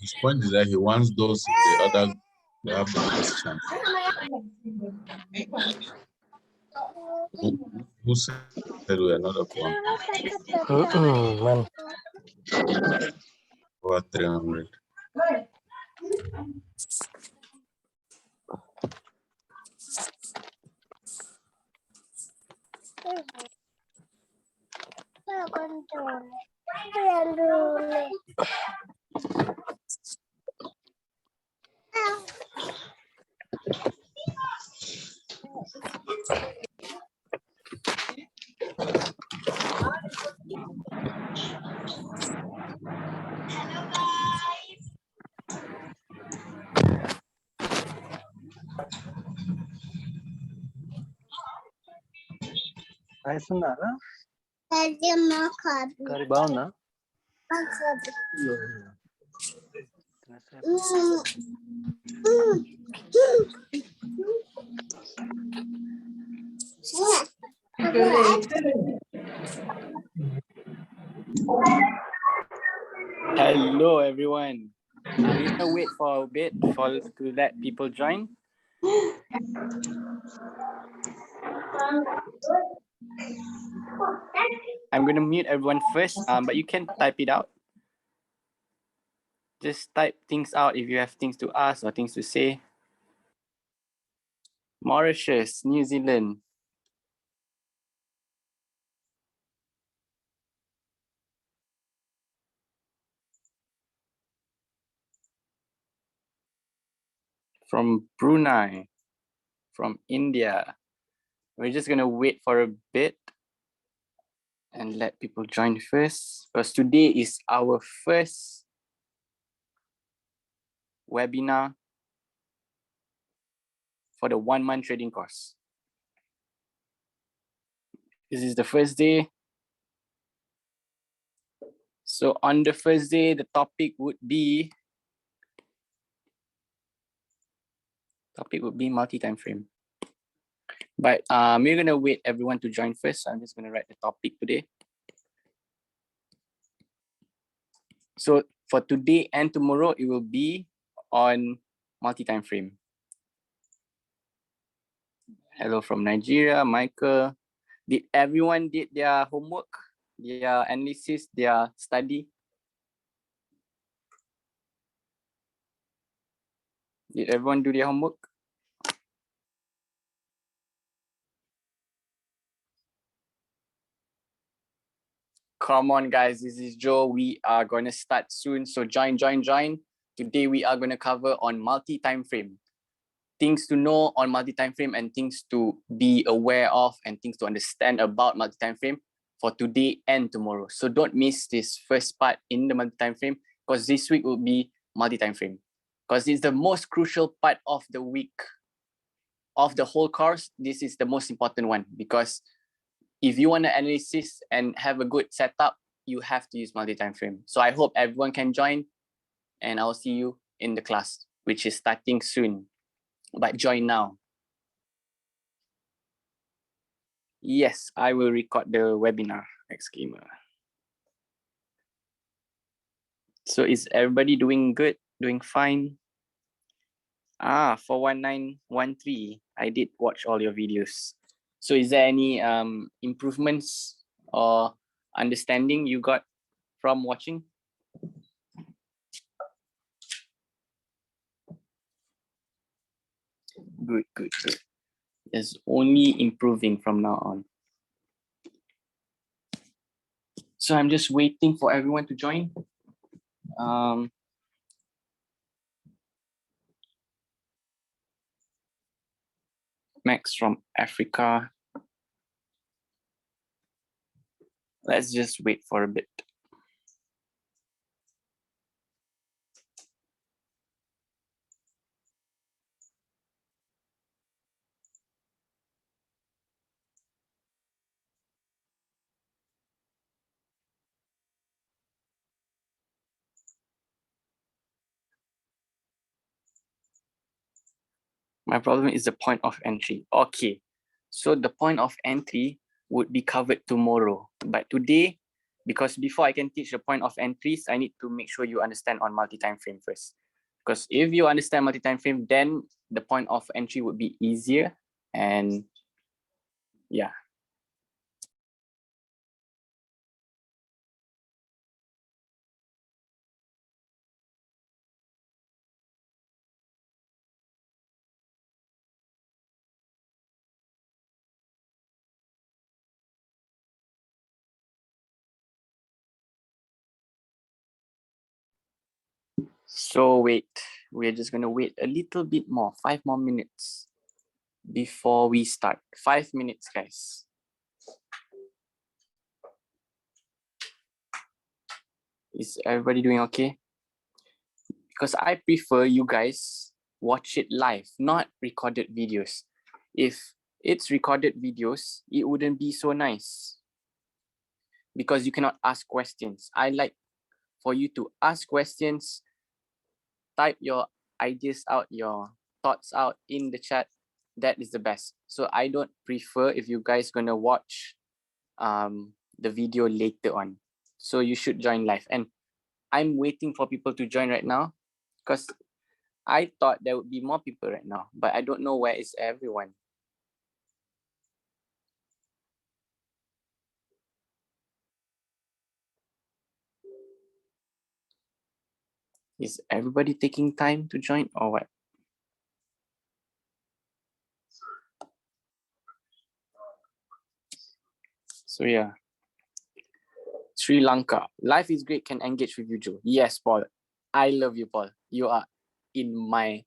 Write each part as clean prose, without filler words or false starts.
His point is that he wants those in the other they have the first chance. Who said we are not up one? Man. Over 300. Ay, sonara. Karibao na. Hello, everyone. We're gonna wait for a bit to let people join. I'm gonna mute everyone first, but you can type it out. Just type things out if you have things to ask or things to say. Mauritius, New Zealand. From Brunei, from India. We're just gonna wait for a bit and let people join first, because today is our first webinar for the 1-month trading course. This is the first day. So on the first day, the topic would be multi-time frame. But we're gonna wait everyone to join first. So I'm just gonna write the topic today. So for today and tomorrow, it will be on multi-time frame. Hello from Nigeria, Michael. Did everyone did their homework, their analysis, their study? Did everyone do their homework? Come on, guys. This is Joe. We are going to start soon. So join. Today, we are going to cover on multi-time frame. Things to know on multi-time frame and things to be aware of and things to understand about multi-time frame for today and tomorrow. So don't miss this first part in the multi-time frame, because this week will be multi-time frame. Because it's the most crucial part of the week of the whole course. This is the most important one, because if you want to analysis and have a good setup, you have to use multi-time frame. So I hope everyone can join, and I'll see you in the class, which is starting soon. But join now. Yes, I will record the webinar. Exclaimer. So is everybody doing good? Doing fine? For 1913, I did watch all your videos. So is there any improvements or understanding you got from watching? Good. It's only improving from now on. So I'm just waiting for everyone to join. Max from Africa. Let's just wait for a bit. My problem is the point of entry. Okay, so the point of entry would be covered tomorrow. But today, because before I can teach the point of entries, I need to make sure you understand on multi-time frame first. Because if you understand multi-time frame, then the point of entry would be easier. And yeah. So wait, we're just gonna wait a little bit more, 5 more minutes before we start. 5 minutes, guys. Is everybody doing okay? Because I prefer you guys watch it live, not recorded videos. If it's recorded videos, it wouldn't be so nice because you cannot ask questions. I like for you to ask questions, type your ideas out, your thoughts out in the chat. That is the best. So I don't prefer if you guys gonna watch the video later on. So you should join live. And I'm waiting for people to join right now because I thought there would be more people right now, but I don't know where is everyone. Is everybody taking time to join or what? So yeah. Sri Lanka. Life is great, can engage with you, Joe. Yes, Paul. I love you, Paul. You are in my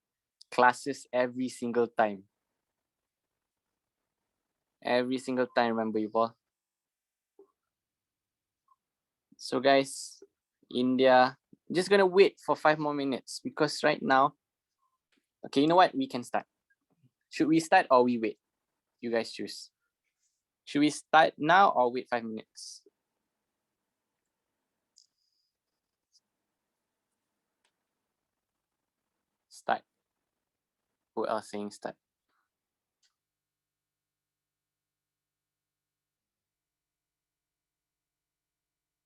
classes every single time. Every single time, remember you, Paul. So guys, India, just gonna wait for 5 more minutes because right now, okay, you know what? We can start. Should we start or we wait? You guys choose. Should we start now or wait 5 minutes? Start. Who else saying start?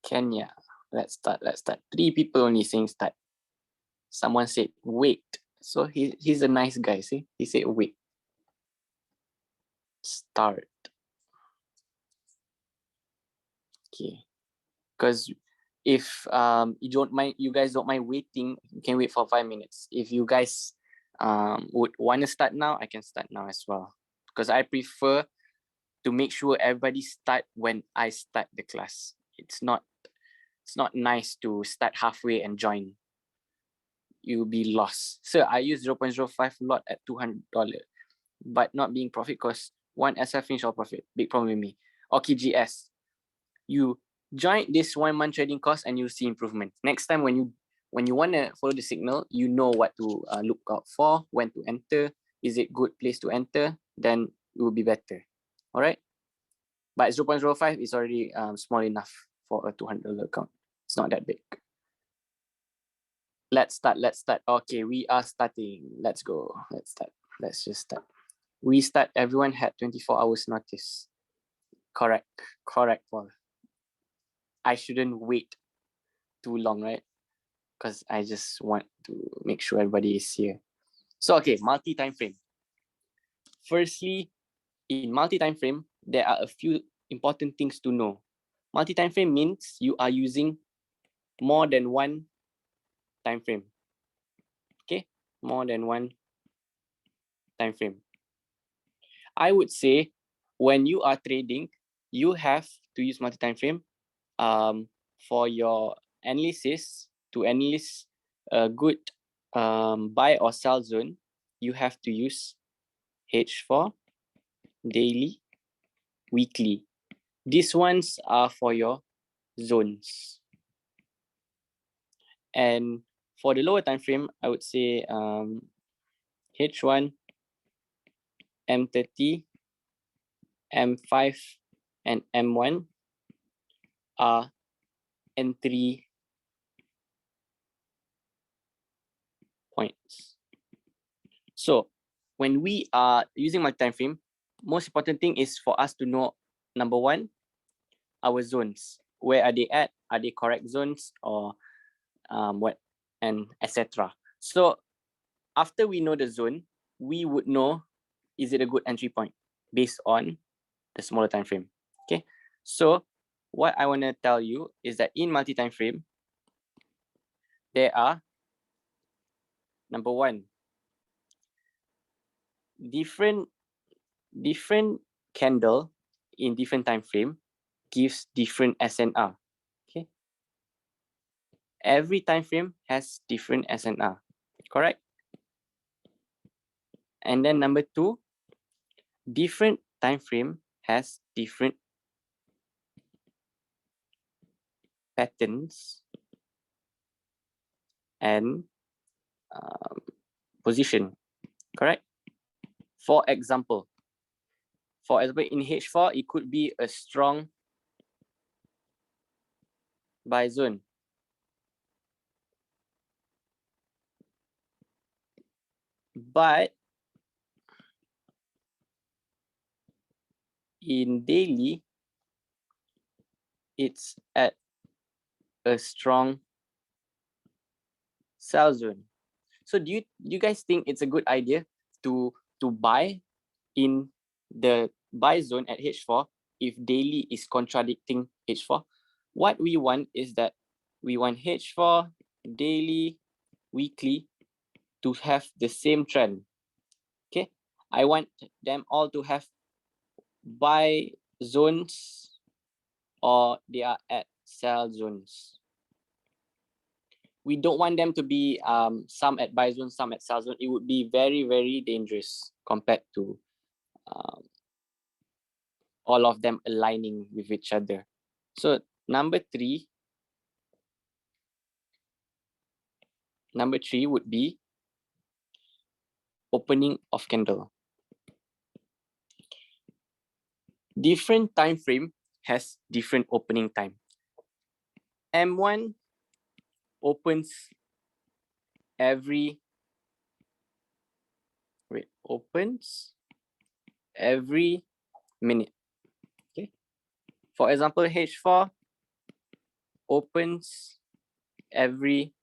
Kenya. Let's start. Let's start. 3 people only saying start. Someone said wait. So he's a nice guy. See, he said wait. Start. Okay. Because if you guys don't mind waiting, you can wait for 5 minutes. If you guys would want to start now, I can start now as well. Because I prefer to make sure everybody start when I start the class. It's not nice to start halfway and join. You'll be lost. Sir, I use 0.05 lot at $200, but not being profit because one SF finish all profit. Big problem with me. Okay, GS. You join this 1 month trading course and you'll see improvement. Next time when you want to follow the signal, you know what to look out for, when to enter. Is it good place to enter? Then it will be better. All right. But 0.05 is already small enough for a $200 account. It's not that big. Let's start. Okay, we are starting. Let's go. Let's start. Let's just start. We start. Everyone had 24 hours notice. Correct, Paul. I shouldn't wait too long, right? Because I just want to make sure everybody is here. So, okay, multi-time frame. Firstly, in multi-time frame, there are a few important things to know. Multi-time frame means you are using more than one time frame. Okay, more than one time frame. I would say when you are trading, you have to use multi-time frame for your analysis. To analyze a good buy or sell zone, you have to use H4, daily, weekly. These ones are for your zones. And for the lower time frame, I would say H1, M30, M5, and M1 are entry points. So when we are using multi-timeframe, most important thing is for us to know, number one, our zones. Where are they at? Are they correct zones or what, and etc. So after we know the zone, we would know, is it a good entry point based on the smaller time frame. Okay, so what I want to tell you is that in multi-time frame, there are, number one, different candle in different time frame gives different SNR. Okay, every time frame has different SNR, correct? And then number two, different time frame has different patterns and position, correct? For example, in H4, it could be a strong buy zone. But in daily, it's at a strong sell zone. So do you guys think it's a good idea to buy in the buy zone at H4 if daily is contradicting H4? What we want is that we want H4, daily, weekly to have the same trend. Okay, I want them all to have buy zones or they are at sell zones. We don't want them to be some at buy zone, some at sell zone. It would be very, very dangerous compared to all of them aligning with each other. So number three would be opening of candle. Different time frame has different opening time. M1 opens every minute. Okay, for example, H4 opens every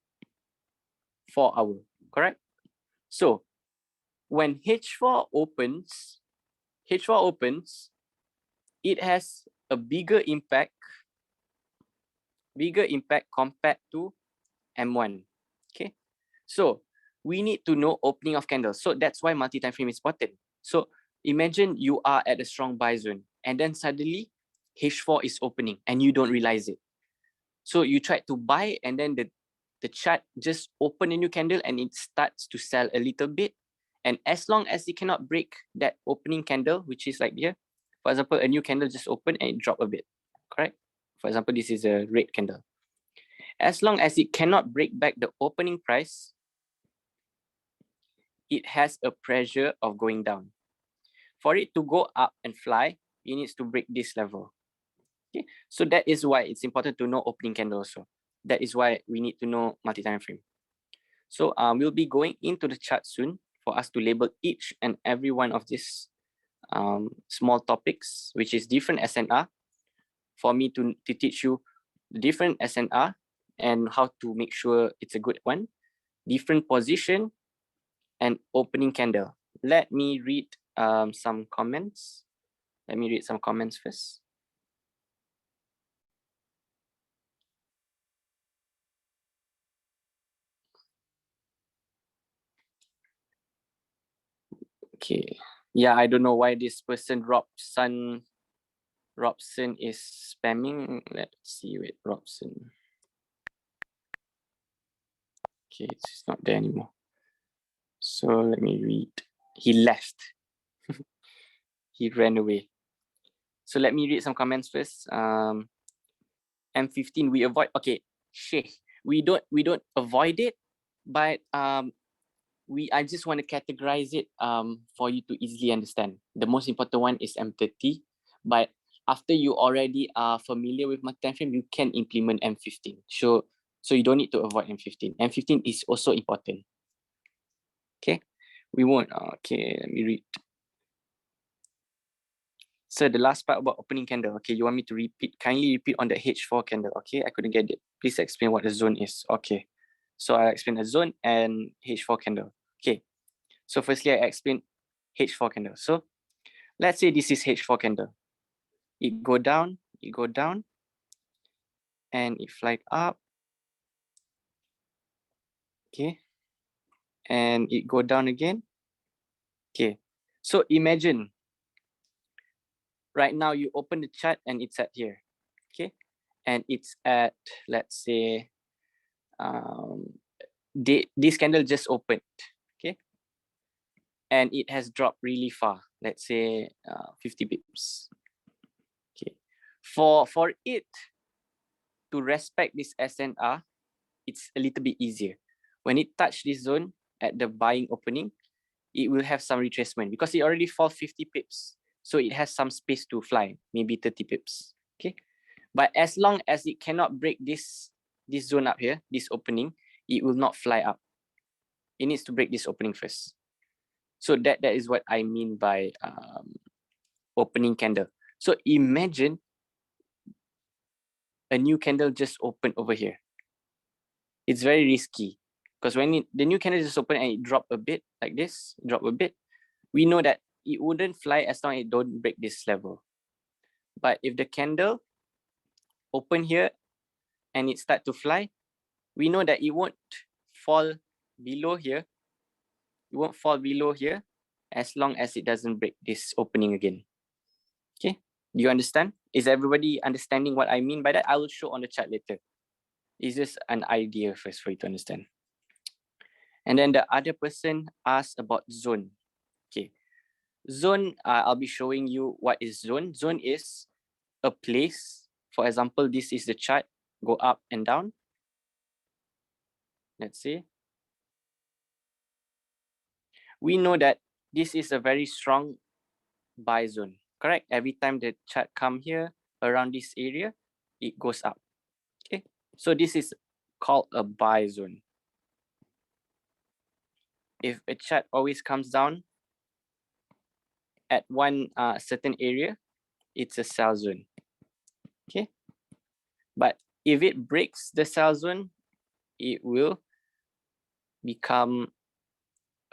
4 hours, correct? So when H4 opens, it has a bigger impact compared to M1. Okay, so we need to know opening of candles. So that's why multi-time frame is important. So imagine you are at a strong buy zone and then suddenly H4 is opening and you don't realize it. So you try to buy and then the chart just open a new candle and it starts to sell a little bit. And as long as it cannot break that opening candle, which is like here, for example, a new candle just opened and it dropped a bit, correct? For example, this is a red candle. As long as it cannot break back the opening price, it has a pressure of going down. For it to go up and fly, it needs to break this level. Okay, so that is why it's important to know opening candle also. That is why we need to know multi-time frame. So we'll be going into the chart soon for us to label each and every one of these small topics, which is different SNR, for me to teach you the different SNR and how to make sure it's a good one, different position, and opening candle. Let me read some comments. Let me read some comments first. Okay, yeah, I don't know why this person Robson is spamming. Let's see, wait, Robson. Okay, it's not there anymore. So let me read. He left. He ran away. So let me read some comments first. M15 we avoid. Okay, Sheikh, we don't avoid it, but I just want to categorize it for you to easily understand. The most important one is M30, but after you already are familiar with multi-timeframe, you can implement M15. So you don't need to avoid M15. M15 is also important. Okay, We won't. Okay, let me read. So the last part about opening candle. Okay, you want me to repeat? Kindly repeat on the H4 candle. Okay, I couldn't get it. Please explain what the zone is. Okay, so I'll explain the zone and H4 candle. Okay, so firstly I explain H4 candle. So let's say this is H4 candle. It go down, and it fly up. Okay, and it go down again. Okay, so imagine right now you open the chart and it's at here. Okay, and it's at, let's say, this candle just opened. Okay, and it has dropped really far, let's say 50 pips. Okay, for it to respect this SNR, it's a little bit easier. When it touch this zone at the buying opening, it will have some retracement because it already fall 50 pips. So it has some space to fly, maybe 30 pips. Okay, but as long as it cannot break this zone up here, this opening, it will not fly up. It needs to break this opening first. So that is what I mean by opening candle. So imagine a new candle just opened over here. It's very risky because when the new candle just opened and it dropped a bit like this, we know that it wouldn't fly as long as it don't break this level. But if the candle open here and it start to fly, we know that it won't fall below here. It won't fall below here as long as it doesn't break this opening again. Okay, do you understand? Is everybody understanding what I mean by that? I will show on the chart later. It's just an idea first for you to understand. And then the other person asked about zone. Okay, zone, I'll be showing you what is zone. Zone is a place. For example, this is the chart, go up and down. Let's see. We know that this is a very strong buy zone, correct? Every time the chart come here around this area, it goes up. Okay, so this is called a buy zone. If a chart always comes down at one certain area, it's a sell zone. Okay, but if it breaks the sell zone, it will become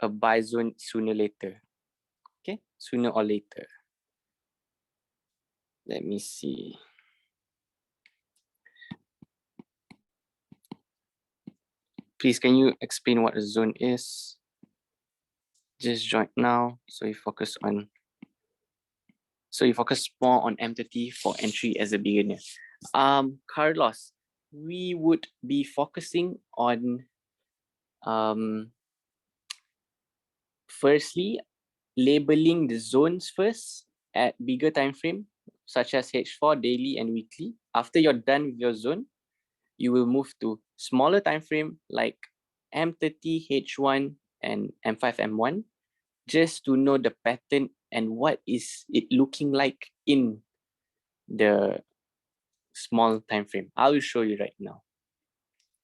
a buy zone sooner or later. Okay, sooner or later. Let me see. Please, can you explain what a zone is? Just join now. So you focus more on M30 for entry as a beginner. Carlos, we would be focusing on firstly labeling the zones first at bigger time frame, such as H4, daily and weekly. After you're done with your zone, you will move to smaller time frame like M30, H1, and M5, M1, just to know the pattern and what is it looking like in the small time frame. I will show you right now.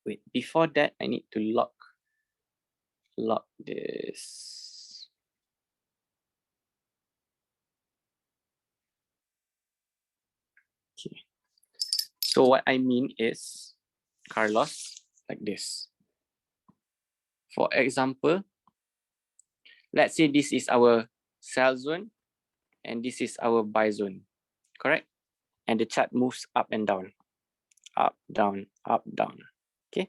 Wait, before that, I need to lock this. Okay. So what I mean is, Carlos, like this. For example, let's say this is our sell zone and this is our buy zone, correct? And the chart moves up and down, up, down, okay?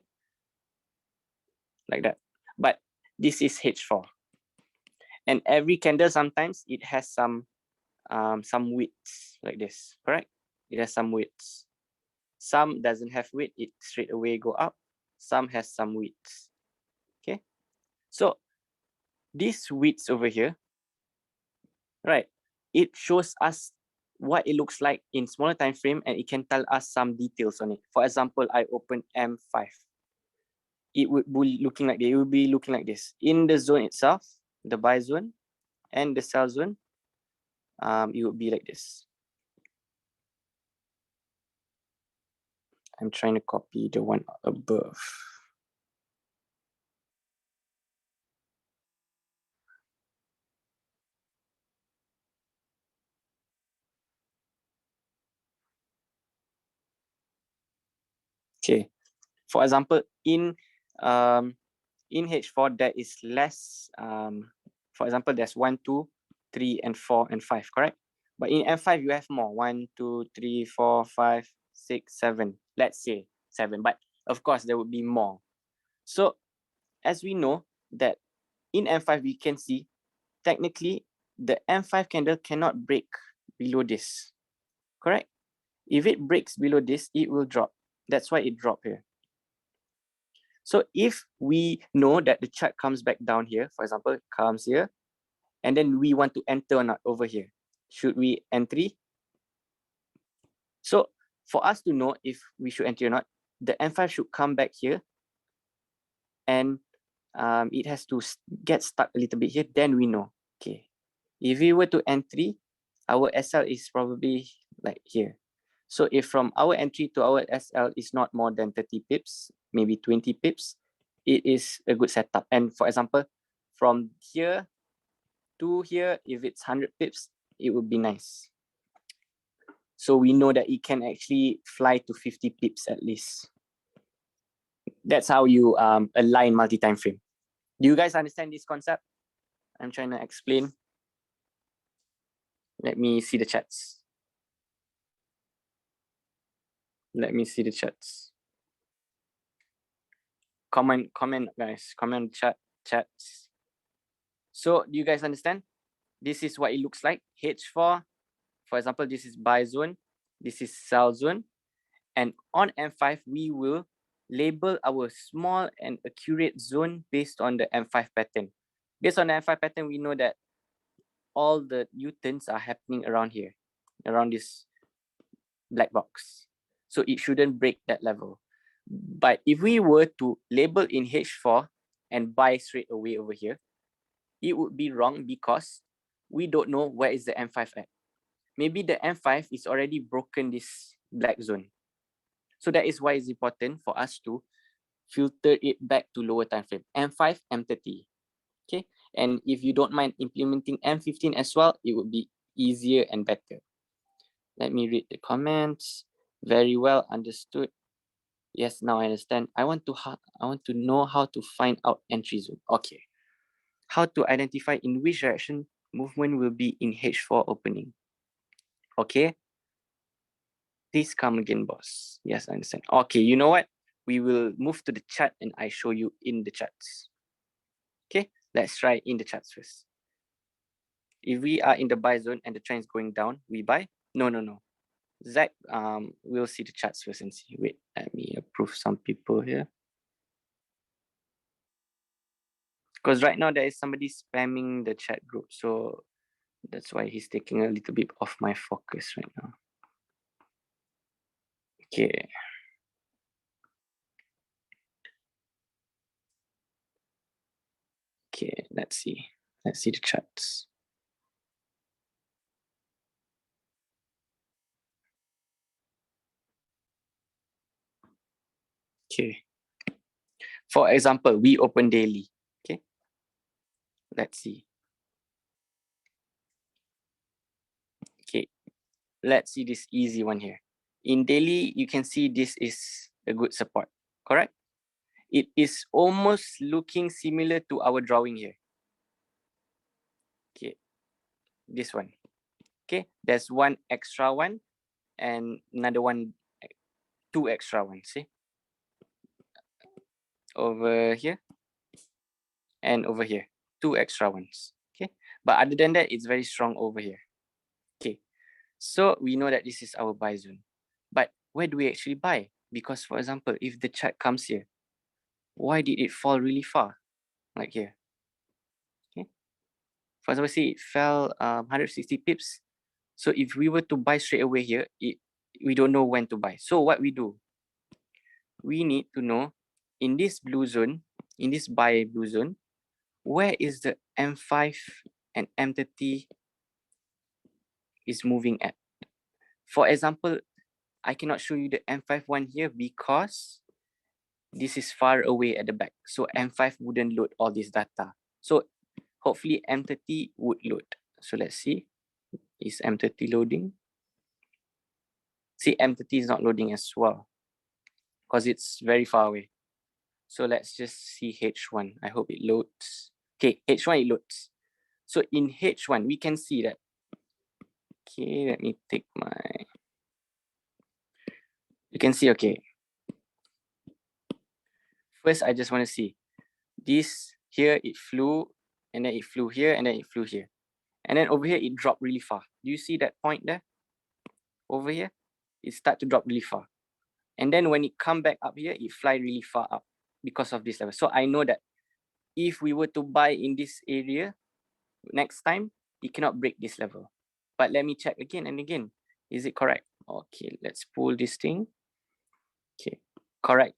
Like that. But this is H4. And every candle, sometimes it has some widths like this, correct? It has some widths. Some doesn't have width, it straight away go up. Some has some widths, okay? So this widths over here, right? It shows us what it looks like in smaller time frame, and it can tell us some details on it. For example, I open M5. It would be looking like this. It will be looking like this. In the zone itself, the buy zone and the sell zone, it would be like this. I'm trying to copy the one above. Okay. For example, in H4 there is less. For example, there's 1, 2, 3, and 4 and 5. Correct. But in M5 you have more. 1, 2, 3, 4, 5, 6, 7. Let's say 7. But of course there would be more. So as we know that in M5 we can see technically the M5 candle cannot break below this. Correct? If it breaks below this, it will drop. That's why it dropped here. So if we know that the chart comes back down here, for example, it comes here, and then we want to enter or not over here, should we entry? So for us to know if we should enter or not, the M5 should come back here, and it has to get stuck a little bit here, then we know. Okay, if we were to entry, our SL is probably like here. So if from our entry to our SL is not more than 30 pips, maybe 20 pips, it is a good setup. And for example, from here to here, if it's 100 pips, it would be nice. So we know that it can actually fly to 50 pips at least. That's how you align multi-time frame. Do you guys understand this concept? I'm trying to explain. Let me see the chats. Let me see the chats. Comment guys, comment chats. So do you guys understand? This is what it looks like. H4, for example, this is buy zone, this is sell zone. And on M5, we will label our small and accurate zone based on the M5 pattern. Based on the M5 pattern, we know that all the U-turns are happening around here, around this black box. So it shouldn't break that level. But if we were to label in H4 and buy straight away over here, it would be wrong because we don't know where is the M5 at. Maybe the M5 is already broken this black zone. So that is why it's important for us to filter it back to lower time frame, M5, M30. Okay, and if you don't mind implementing M15 as well, it would be easier and better. Let me read the comments. Very well understood. Yes, now I understand. I want to know how to find out entry zone. Okay. How to identify in which direction movement will be in H4 opening. Okay. Please come again, boss. Yes, I understand. Okay, you know what? We will move to the chart and I show you in the charts. Okay, let's try in the charts first. If we are in the buy zone and the trend is going down, we buy? No. Zach, we'll see the charts first and see. Wait, let me approve some people here. Because right now there is somebody spamming the chat group. So that's why he's taking a little bit off my focus right now. Okay. Okay, let's see. Let's see the charts. Okay. For example, we open daily. Okay. Let's see. Okay. Let's see this easy one here. In daily, you can see this is a good support. Correct? It is almost looking similar to our drawing here. Okay. This one. Okay. There's one extra one and another one, two extra ones. See? Over here and over here, two extra ones. Okay, but other than that, it's very strong over here. Okay, so we know that this is our buy zone, but where do we actually buy? Because for example, if the chart comes here, why did it fall really far, like here? Okay, for example, see it fell 160 pips. So if we were to buy straight away here, we don't know when to buy. So what we do, we need to know in this blue zone, in this buy blue zone, where is the M5 and M30 is moving at. For example, I cannot show you the M5 one here because this is far away at the back. So M5 wouldn't load all this data. So hopefully M30 would load. So let's see, is M30 loading? See, M30 is not loading as well. because it's very far away. So let's just see H1. I hope it loads. Okay, H1 it loads. So in H1, we can see that. Okay, let me take my. You can see, okay. First, I just want to see this here, it flew, and then it flew here, and then it flew here. And then over here, it dropped really far. Do you see that point there? Over here, it start to drop really far. And then when it come back up here, it fly really far up because of this level. So I know that if we were to buy in this area, next time, it cannot break this level. But let me check again and again. Is it correct? Okay, let's pull this thing. Okay, correct.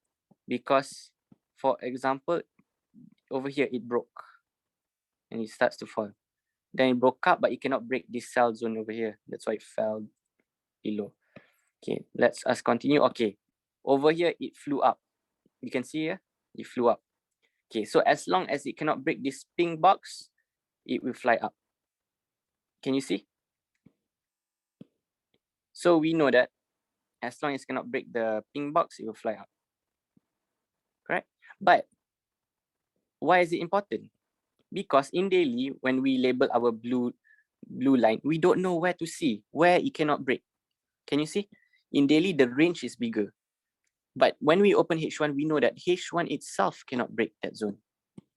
Because, for example, over here, it broke. And it starts to fall. Then it broke up, but it cannot break this cell zone over here. That's why it fell below. Okay, let's us continue. Okay, over here, it flew up. You can see here, it flew up. Okay, so as long as it cannot break this pink box, it will fly up. Can you see? So we know that as long as it cannot break the pink box, it will fly up. Correct? But why is it important? Because in daily, when we label our blue line, we don't know where to see, where it cannot break. Can you see? In daily, the range is bigger. But when we open H1, we know that H1 itself cannot break that zone.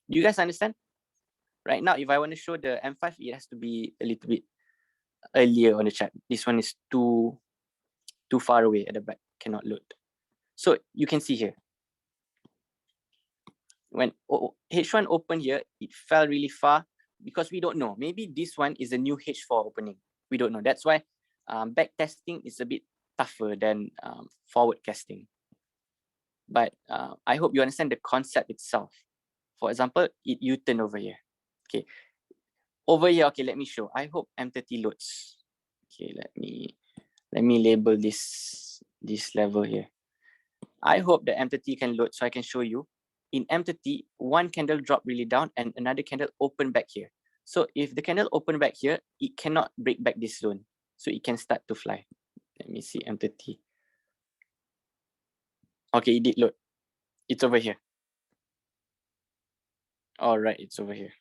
Do you guys understand? Right now, if I want to show the M5, it has to be a little bit earlier on the chat. This one is too far away at the back, cannot load. So you can see here, when H1 opened here, it fell really far because we don't know. Maybe this one is a new H4 opening. We don't know. That's why back testing is a bit tougher than forward casting. But I hope you understand the concept itself. For example, it U-turn over here. Okay, over here. Okay, let me show. I hope M30 loads. Okay, let me label this level here. I hope the M30 can load so I can show you. In M30, one candle drop really down and another candle open back here. So if the candle open back here, it cannot break back this zone. So it can start to fly. Let me see M30. Okay, it did load. It's over here. All right, it's over here.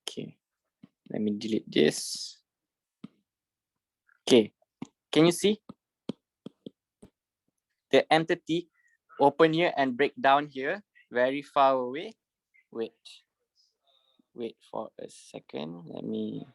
Okay, let me delete this. Okay, can you see? The M30 open here and break down here, very far away. Wait for a second. Let me.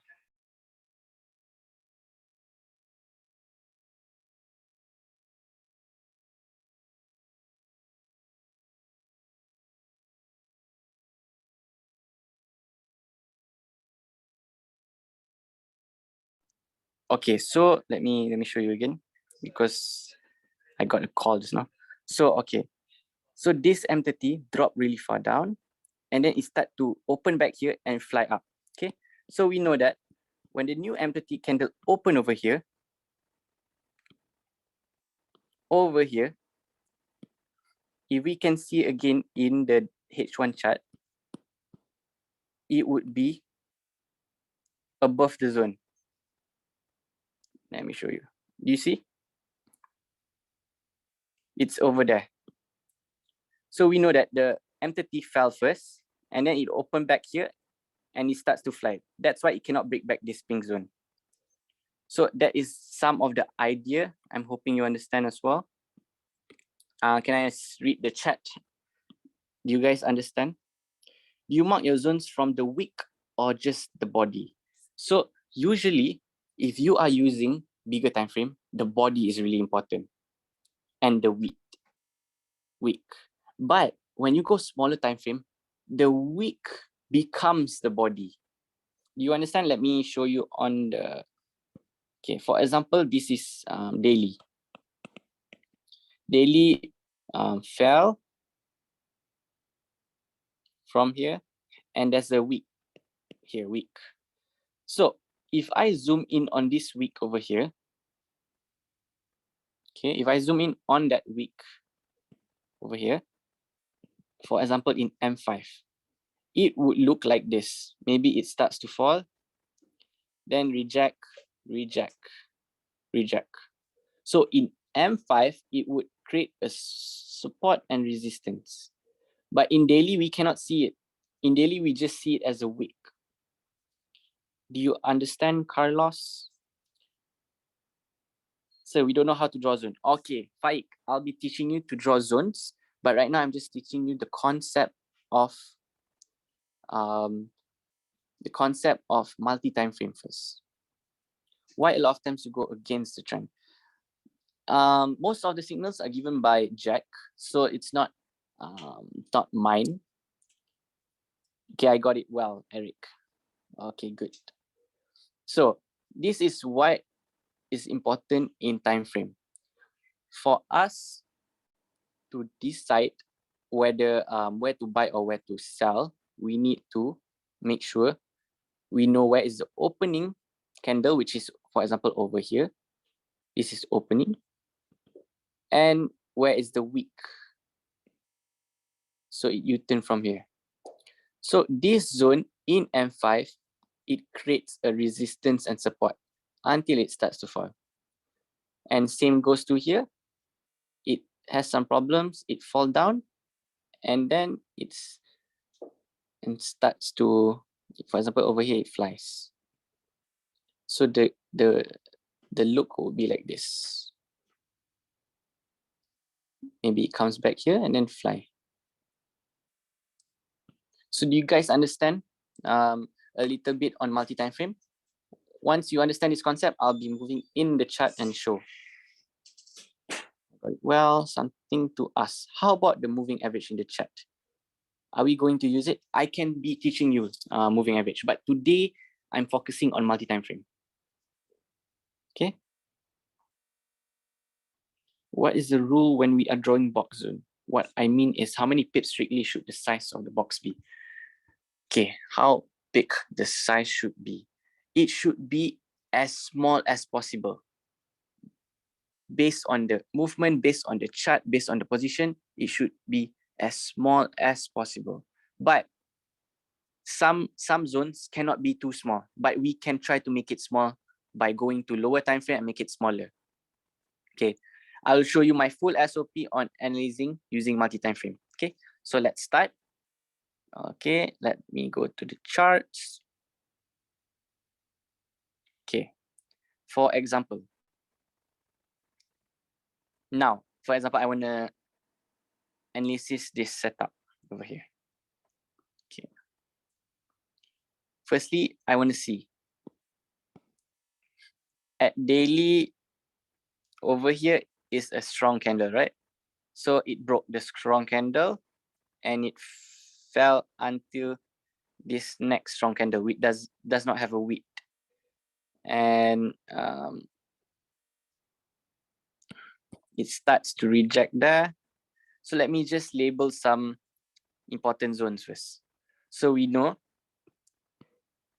Okay, so let me show you again because I got a call just now. So okay, so this M30 dropped really far down, and then it start to open back here and fly up. Okay, so we know that when the new M30 candle open over here, if we can see again in the H1 chart, it would be above the zone. Let me show you. Do you see? It's over there. So we know that the M30 fell first, and then it opened back here, and it starts to fly. That's why it cannot break back this pink zone. So that is some of the idea. I'm hoping you understand as well. Can I read the chat? Do you guys understand? Do you mark your zones from the wick or just the body? So usually, if you are using bigger time frame, the body is really important and the wick. But when you go smaller time frame, the wick becomes the body. Do you understand? Let me show you on the. Okay, for example, this is daily. Daily fell from here, and there's a wick here, wick. So if I zoom in on this wick over here, okay, if I zoom in on that wick over here, for example, in M5, it would look like this. Maybe it starts to fall, then reject, reject, reject. So in M5, it would create a support and resistance. But in daily, we cannot see it. In daily, we just see it as a wick. Do you understand, Carlos? So we don't know how to draw zone. Okay, Faik, I'll be teaching you to draw zones, but right now I'm just teaching you the concept of multi-time frame first. Why a lot of times you go against the trend? Most of the signals are given by Jack, so it's not mine. Okay, I got it well, Eric. Okay, good. So this is why it's important in time frame. For us to decide whether where to buy or where to sell, we need to make sure we know where is the opening candle, which is, for example, over here. This is opening. And where is the wick? So you turn from here. So this zone in M5, it creates a resistance and support until it starts to fall. And same goes to here. It has some problems, it falls down, and then it starts to, for example, over here it flies. So the look will be like this. Maybe it comes back here and then fly. So do you guys understand a little bit on multi-time frame? Once you understand this concept, I'll be moving in the chart and show. Well, something to ask. How about the moving average in the chart? Are we going to use it? I can be teaching you moving average, but today I'm focusing on multi-time frame. Okay. What is the rule when we are drawing box zone? What I mean is how many pips strictly should the size of the box be? Okay, how big the size should be? It should be as small as possible. Based on the movement, based on the chart, based on the position, it should be as small as possible. But some zones cannot be too small, but we can try to make it small by going to lower time frame and make it smaller. Okay, I'll show you my full SOP on analyzing using multi-time frame. Okay, so let's start. Okay, let me go to the charts. Okay, for example, now, for example, I want to analysis this setup over here. Okay. Firstly, I want to see at daily over here is a strong candle, right? So it broke the strong candle and it fell until this next strong candle, which does not have a wick. And it starts to reject there. So let me just label some important zones first. So we know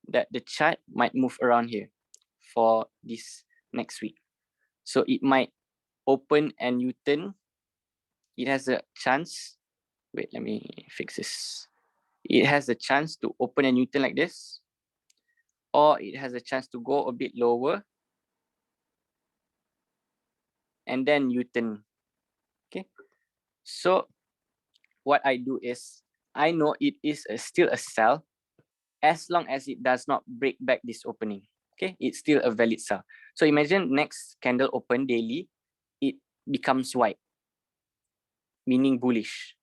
that the chart might move around here for this next week. So it might open and U-turn. It has a chance. Wait, let me fix this. It has a chance to open and U-turn like this, or it has a chance to go a bit lower and then U-turn. Okay. So what I do is I know it is still a sell as long as it does not break back this opening. Okay, it's still a valid sell. So imagine next candle open daily, it becomes white, meaning bullish.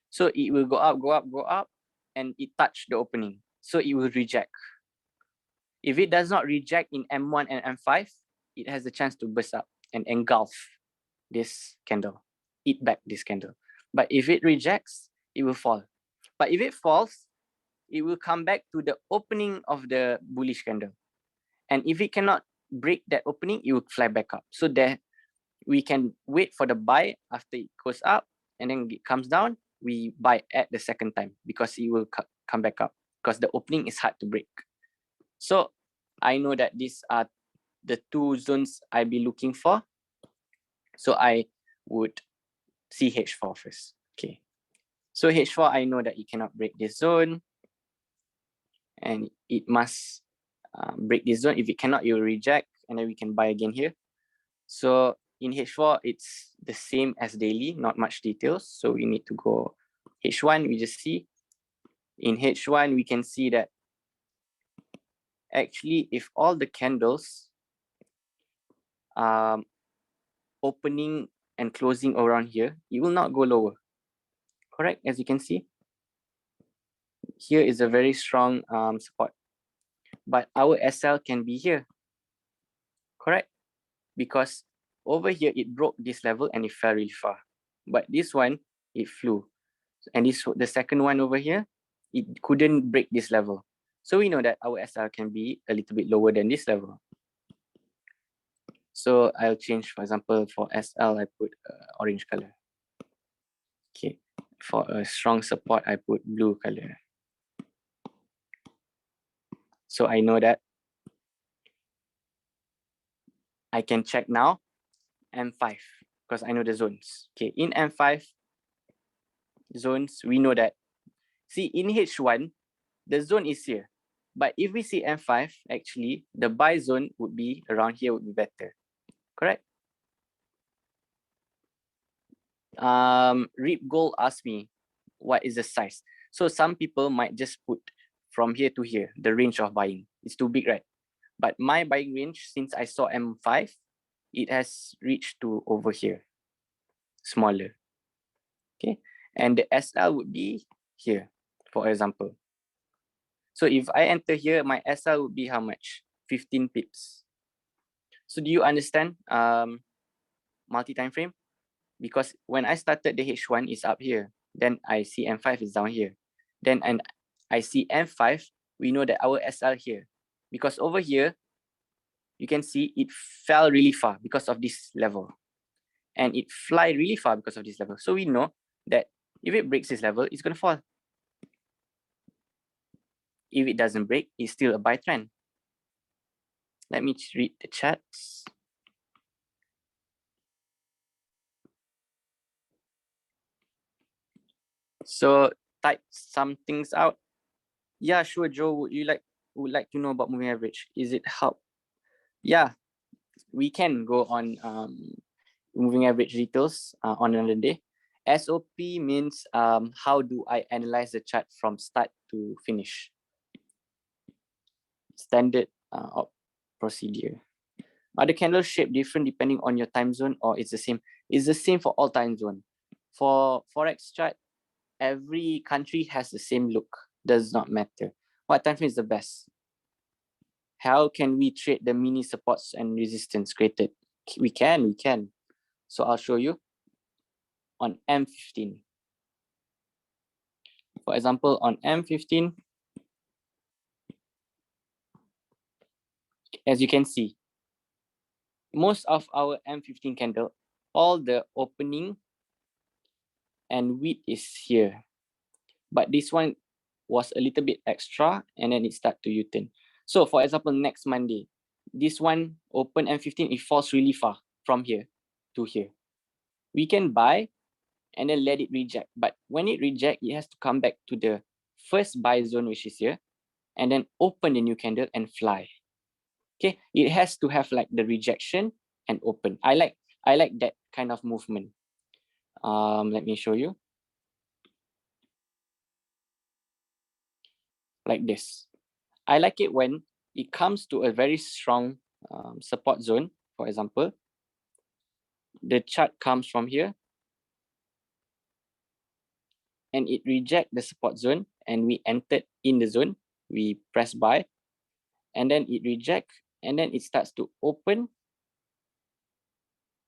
So it will go up, go up, go up, and it touch the opening. So it will reject. If it does not reject in M1 and M5, it has a chance to burst up and engulf this candle, eat back this candle. But if it rejects, it will fall. But if it falls, it will come back to the opening of the bullish candle. And if it cannot break that opening, it will fly back up. So there, we can wait for the buy after it goes up and then it comes down. We buy at the second time because it will come back up because the opening is hard to break. So I know that these are the two zones I be looking for. So I would see H4 first. Okay. So H4, I know that it cannot break this zone and it must break this zone. If it cannot, it will reject and then we can buy again here. So in H4, it's the same as daily, not much details. So we need to go H1, we just see. In H1, we can see that actually if all the candles opening and closing around here, it will not go lower. Correct, as you can see. Here is a very strong support. But our SL can be here. Correct? Because over here, it broke this level and it fell really far. But this one, it flew. And the second one over here, it couldn't break this level. So we know that our SL can be a little bit lower than this level. So I'll change, for example, for SL, I put orange color. Okay, for a strong support, I put blue color. So I know that I can check now M5 because I know the zones. Okay, in M5 zones, we know that. See, in H1, the zone is here. But if we see M5, actually, the buy zone would be around here would be better. Correct? Rip Gold asked me, what is the size? So some people might just put from here to here, the range of buying. It's too big, right? But my buying range, since I saw M5, it has reached to over here, smaller. Okay, and the SL would be here, for example. So if I enter here, my SL would be how much? 15 pips. So do you understand multi-time frame? Because when I started the H1 is up here, then I see M5 is down here. Then and I see M5, we know that our SL here. Because over here, you can see it fell really far because of this level. And it fly really far because of this level. So we know that if it breaks this level, it's gonna fall. If it doesn't break, it's still a buy trend. Let me read the charts. So type some things out. Yeah, sure, Joe. Would like to know about moving average? Is it help? Yeah, we can go on moving average details on another day. SOP means how do I analyze the chart from start to finish? Standard procedure. Are the candle shape different depending on your time zone, or it's the same? It's the same for all time zone. For Forex chart, every country has the same look. Does not matter. What time frame is the best? How can we trade the mini supports and resistance created? We can. So I'll show you on M15. For example, on M15, as you can see, most of our M15 candle, all the opening and width is here. But this one was a little bit extra and then it start to U-turn. So for example, next Monday, this one open M15, it falls really far from here to here. We can buy and then let it reject. But when it reject, it has to come back to the first buy zone, which is here, and then open the new candle and fly. Okay, it has to have like the rejection and open. I like that kind of movement. Let me show you. Like this. I like it when it comes to a very strong support zone. For example, the chart comes from here and it reject the support zone and we entered in the zone. We press buy and then it reject and then it starts to open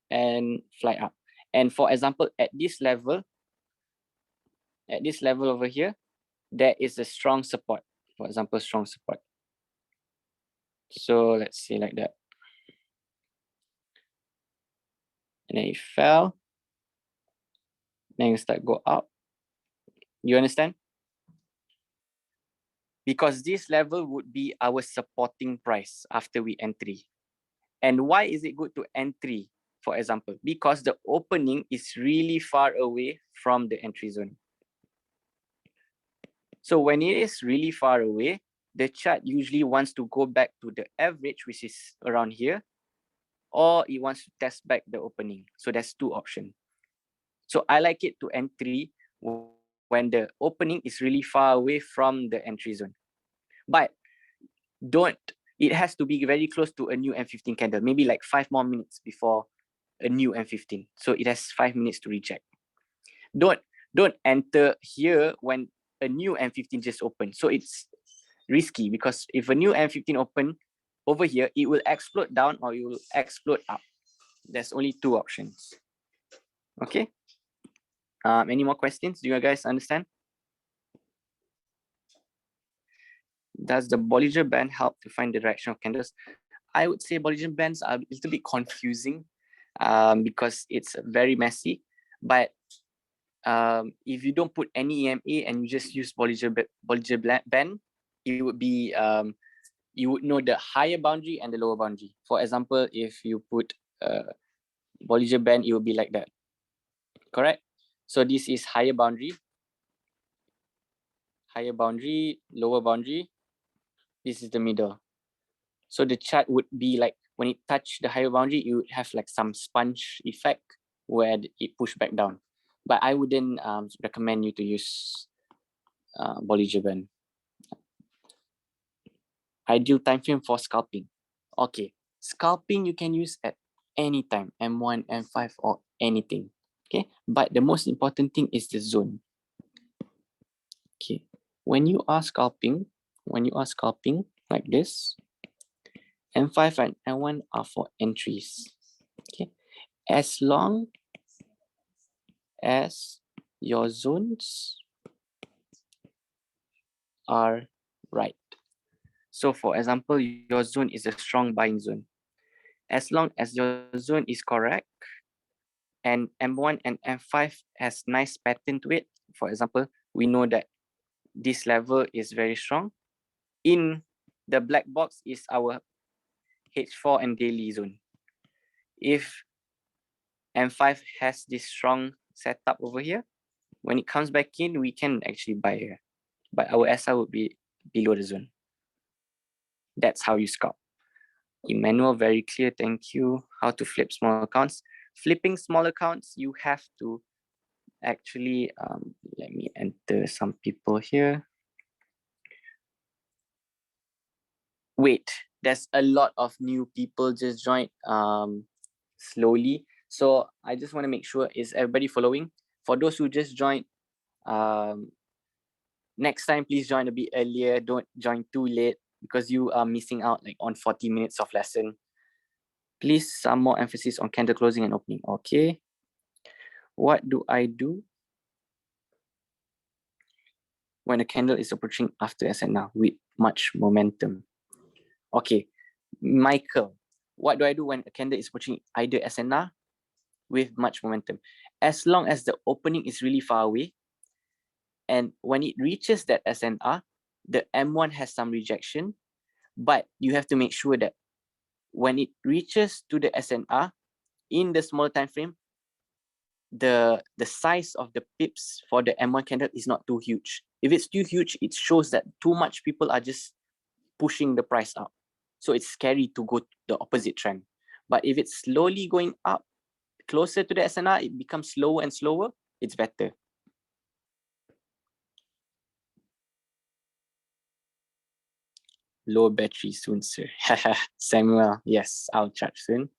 and fly up. And for example, at this level over here, there is a strong support. For example, strong support. So let's say like that. And then it fell. Then it start go up. You understand? Because this level would be our supporting price after we entry. And why is it good to entry, for example? Because the opening is really far away from the entry zone. So when it is really far away, the chart usually wants to go back to the average, which is around here, or it wants to test back the opening. So there's two options. So I like it to entry when the opening is really far away from the entry zone. But it has to be very close to a new M15 candle, maybe like 5 more minutes before a new M15. So it has 5 minutes to reject. Don't enter here when a new M15 just opened. So it's risky because if a new M15 open over here, it will explode down or it will explode up. There's only two options. Okay. Any more questions? Do you guys understand? Does the Bollinger Band help to find the direction of candles? I would say Bollinger Bands are a little bit confusing because it's very messy. But if you don't put any EMA and you just use Bollinger Band, it would be, you would know the higher boundary and the lower boundary. For example, if you put Bollinger Band, it will be like that. Correct? So this is higher boundary, lower boundary. This is the middle. So the chart would be like when it touched the higher boundary, you would have like some sponge effect where it pushed back down. But I wouldn't recommend you to use Bollinger Band. Ideal time frame for scalping. Okay, scalping you can use at any time, M1, M5, or anything. Okay, but the most important thing is the zone. Okay, when you are scalping like this, M5 and M1 are for entries. Okay, as long as your zones are right. So for example, your zone is a strong buying zone. As long as your zone is correct and M1 and M5 has nice pattern to it, for example, we know that this level is very strong. In the black box is our H4 and daily zone. If M5 has this strong setup over here, when it comes back in, we can actually buy here, but our SR would be below the zone. That's how you scalp. Emmanuel, very clear, thank you. How to flip small accounts. Flipping small accounts, you have to actually, let me enter some people here. Wait, there's a lot of new people just joined slowly. So I just want to make sure, is everybody following? For those who just joined, next time, please join a bit earlier. Don't join too late because you are missing out like on 40 minutes of lesson. Please, some more emphasis on candle closing and opening. Okay. What do I do when a candle is approaching after SNR with much momentum? Okay, Michael, what do I do when a candle is approaching either SNR with much momentum? As long as the opening is really far away, and when it reaches that SNR, the M1 has some rejection, but you have to make sure that when it reaches to the SNR in the small time frame, the size of the pips for the M1 candle is not too huge. If it's too huge, it shows that too much people are just pushing the price up. So it's scary to go the opposite trend. But if it's slowly going up, closer to the SNR, it becomes slower and slower, it's better. Low battery soon, sir. Samuel, yes, I'll charge soon.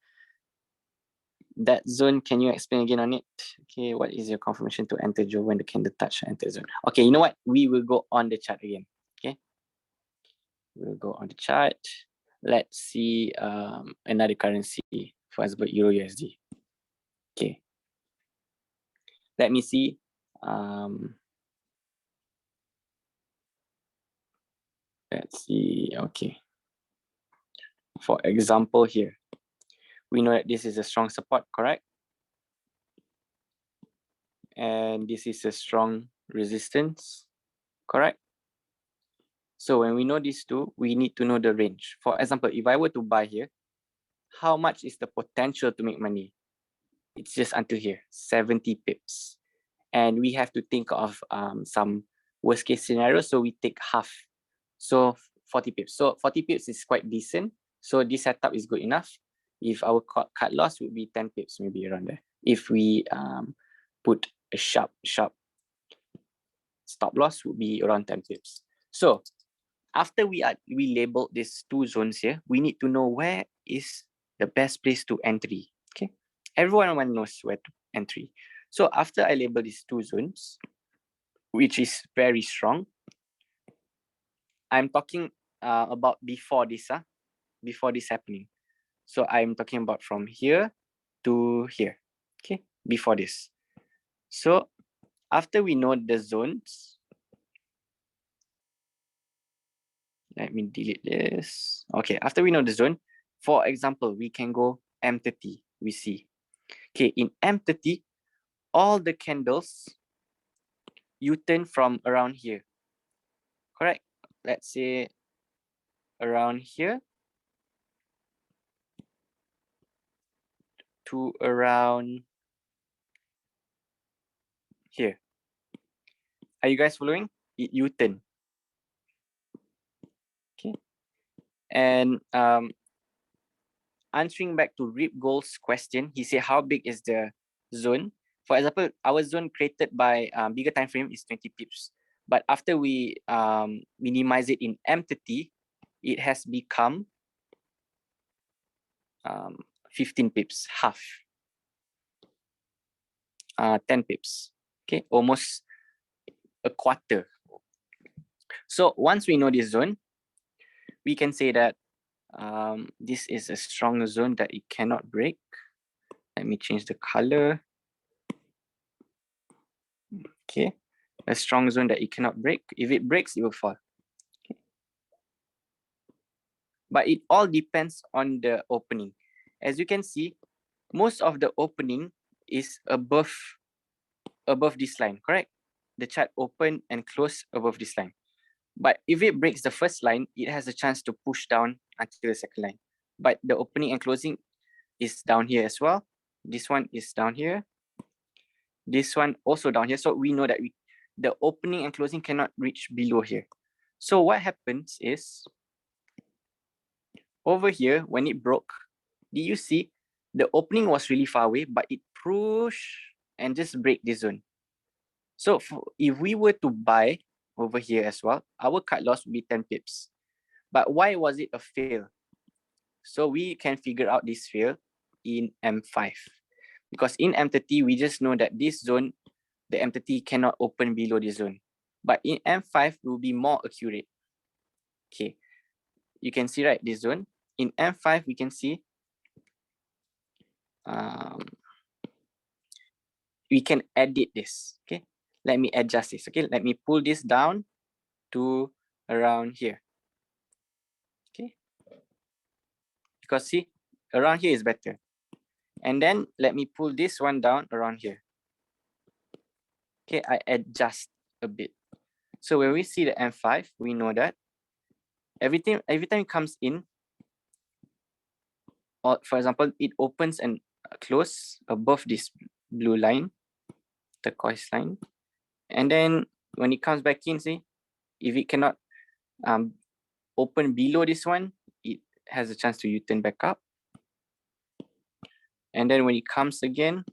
That zone, can you explain again on it? Okay, what is your confirmation to enter Joe when the candle touch enter zone? Okay, you know what? We will go on the chart again. Okay, we'll go on the chart. Let's see another currency, for example, Euro USD. Okay, let me see. Let's see. Okay, for example here, we know that this is a strong support, correct? And this is a strong resistance, correct? So when we know these two, we need to know the range. For example, if I were to buy here, how much is the potential to make money? It's just until here, 70 pips. And we have to think of some worst case scenario. So we take half. So 40 pips. So 40 pips is quite decent. So this setup is good enough. If our cut loss would be 10 pips, maybe around there. If we put a sharp stop loss, would be around 10 pips. So after we labeled these two zones here, we need to know where is the best place to entry. Okay, everyone knows where to entry. So after I label these two zones, which is very strong, I'm talking about before this happening. So I'm talking about from here to here. Okay, before this. So after we know the zones, let me delete this. Okay, after we know the zone, for example, we can go M30, we see. Okay, in M30, all the candles U-turn from around here, correct? Let's say around here to around here. Are you guys following? It U-turn. Okay. And answering back to Rip Gold's question, he said, how big is the zone? For example, our zone created by bigger time frame is 20 pips. But after we minimize it in M30, it has become 15 pips, half. 10 pips. Okay, almost a quarter. So once we know this zone, we can say that this is a strong zone that it cannot break. Let me change the color. Okay, a strong zone that it cannot break. If it breaks, it will fall. Okay. But it all depends on the opening. As you can see, most of the opening is above this line, correct? The chart open and close above this line. But if it breaks the first line, it has a chance to push down until the second line. But the opening and closing is down here as well. This one is down here. This one also down here. So we know that the opening and closing cannot reach below here. So what happens is, over here, when it broke, did you see the opening was really far away, but it pushed and just break this zone. So if we were to buy over here as well, our cut loss would be 10 pips. But why was it a fail? So we can figure out this fail in M5. Because in M30, we just know that this zone, the M30 cannot open below this zone. But in M5, it will be more accurate. Okay, you can see, right, this zone. In M5, we can see we can edit this. Okay, let me adjust this. Okay, let me pull this down to around here. Okay, because see, around here is better. And then let me pull this one down around here. Okay, I adjust a bit. So when we see the M5, we know that every time it comes in, or for example, it opens and closes above this blue line, turquoise line. And then when it comes back in, see, if it cannot open below this one, it has a chance to U-turn back up. And then when it comes again,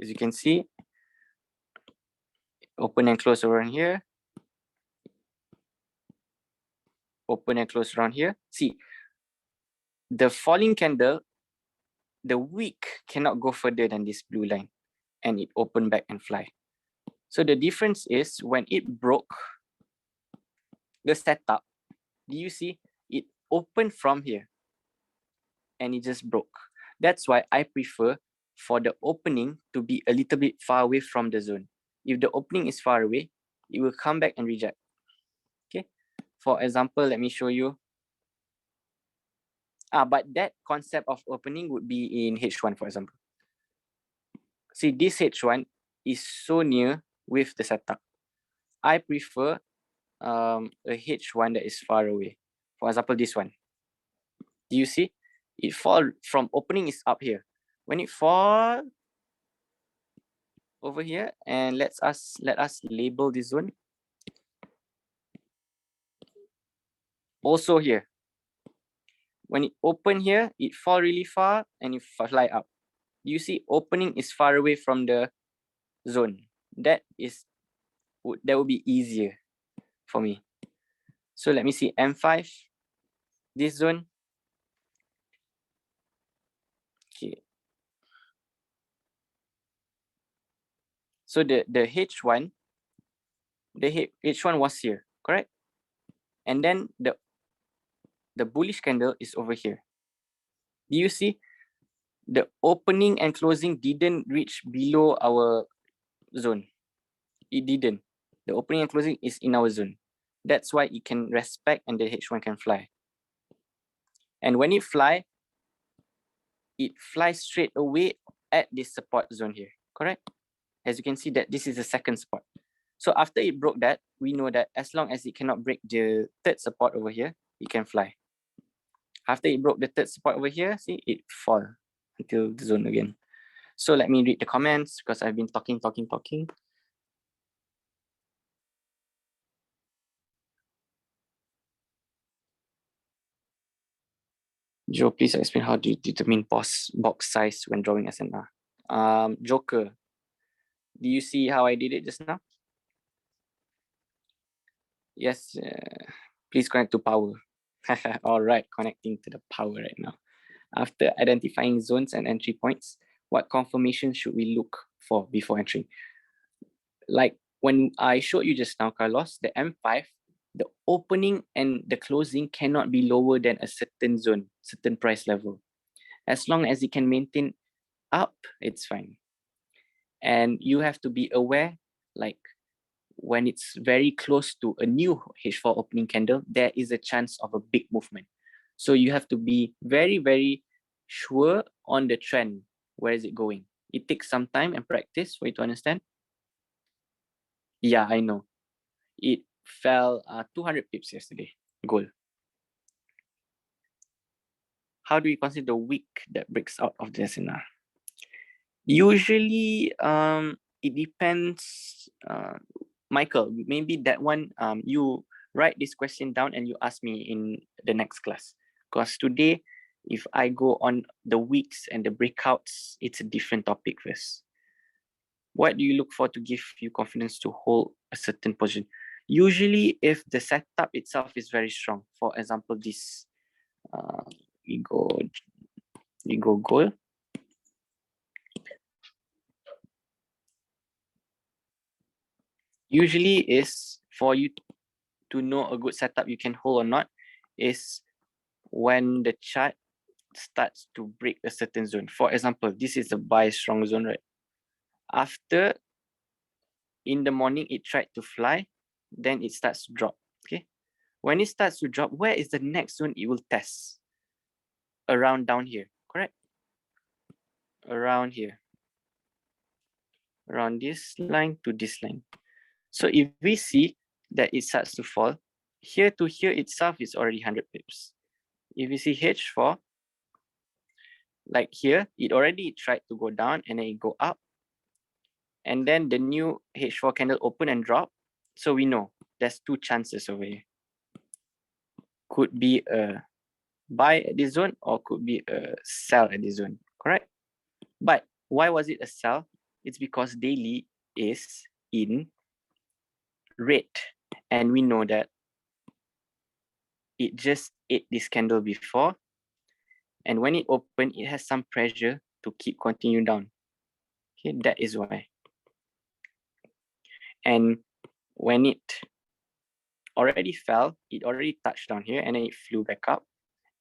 as you can see, open and close around here. Open and close around here. See, the falling candle, the wick cannot go further than this blue line, and it opened back and fly. So the difference is when it broke the setup, do you see it opened from here and it just broke? That's why I prefer for the opening to be a little bit far away from the zone. If the opening is far away, it will come back and reject. Okay, for example, let me show you. But that concept of opening would be in H1, for example. See, this H1 is so near with the setup. I prefer a H1 that is far away. For example, this one. Do you see? It fall from opening is up here. When it fall over here, and let us label this zone. Also here. When it open here, it fall really far and it fly up. You see opening is far away from the zone. That would be easier for me. So let me see M5, this zone. Okay. So the H1, the H1 was here, correct? And then the bullish candle is over here. Do you see? The opening and closing didn't reach below our zone. It didn't. The opening and closing is in our zone. That's why it can respect and the H1 can fly. And when it flies straight away at this support zone here, correct? As you can see that this is the second spot. So after it broke that, we know that as long as it cannot break the third support over here, it can fly. After it broke the third support over here, see, it fall until the zone again. So let me read the comments because I've been talking. Joe, please explain how do you determine box size when drawing SNR. Joker, do you see how I did it just now? Yes, please connect to power. All right, connecting to the power right now. After identifying zones and entry points, what confirmation should we look for before entering? Like when I showed you just now, Carlos, the M5, the opening and the closing cannot be lower than a certain zone, certain price level. As long as it can maintain up, it's fine. And you have to be aware, like when it's very close to a new H4 opening candle, there is a chance of a big movement. So you have to be very, very sure on the trend. Where is it going? It takes some time and practice for you to understand. Yeah, I know. It fell 200 pips yesterday, gold. How do we consider the wick that breaks out of the SNR? Usually, it depends. Michael, maybe that one, you write this question down and you ask me in the next class. Because today, if I go on the wicks and the breakouts, it's a different topic first. What do you look for to give you confidence to hold a certain position? Usually, if the setup itself is very strong, for example, this, we go gold. Usually is for you to know a good setup you can hold or not is when the chart starts to break a certain zone. For example, this is a buy strong zone, right? After in the morning, it tried to fly, then it starts to drop, okay? When it starts to drop, where is the next zone it will test? Around down here, correct? Around here. Around this line to this line. So if we see that it starts to fall, here to here itself is already 100 pips. If you see H4, like here, it already tried to go down and then it go up. And then the new H4 candle open and drop. So we know there's two chances over here. Could be a buy at this zone or could be a sell at this zone, correct? But why was it a sell? It's because daily is in red. And we know that it just ate this candle before. And when it opened, it has some pressure to keep continue down. Okay, that is why. And when it already fell, it already touched down here and then it flew back up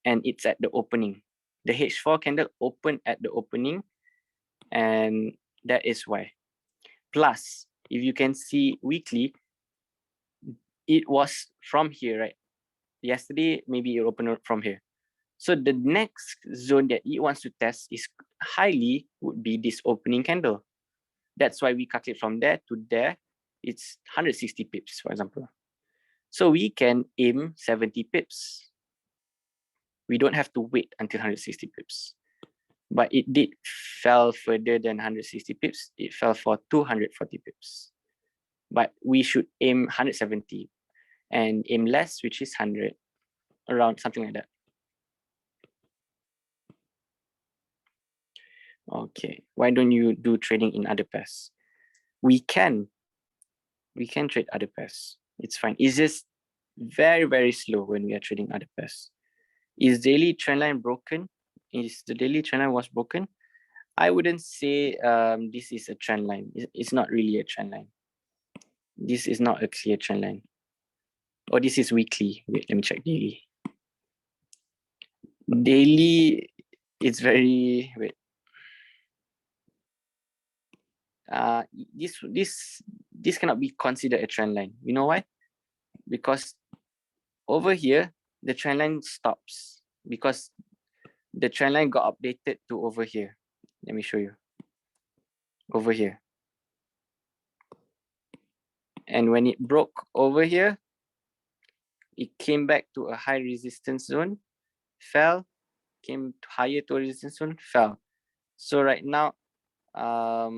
and it's at the opening. The H4 candle opened at the opening and that is why. Plus, if you can see weekly, it was from here, right? Yesterday, maybe it opened from here. So the next zone that it wants to test is highly would be this opening candle. That's why we calculate from there to there. It's 160 pips, for example. So we can aim 70 pips. We don't have to wait until 160 pips. But it did fell further than 160 pips. It fell for 240 pips. But we should aim 170 and aim less, which is 100, around something like that. Okay, why don't you do trading in other pairs? We can trade other pairs. It's fine. It's just very, very slow when we are trading other pairs. Is daily trendline broken? Is the daily trendline was broken? I wouldn't say this is a trend line. It's not really a trend line. This is not a clear trend line. Or this is weekly. Wait, let me check daily. Daily, it's very, wait. This cannot be considered a trend line. You know why? Because over here, the trend line stops because the trend line got updated to over here. Let me show you. Over here. And when it broke over here, it came back to a high resistance zone, fell, came higher to a resistance zone, fell. So right now, I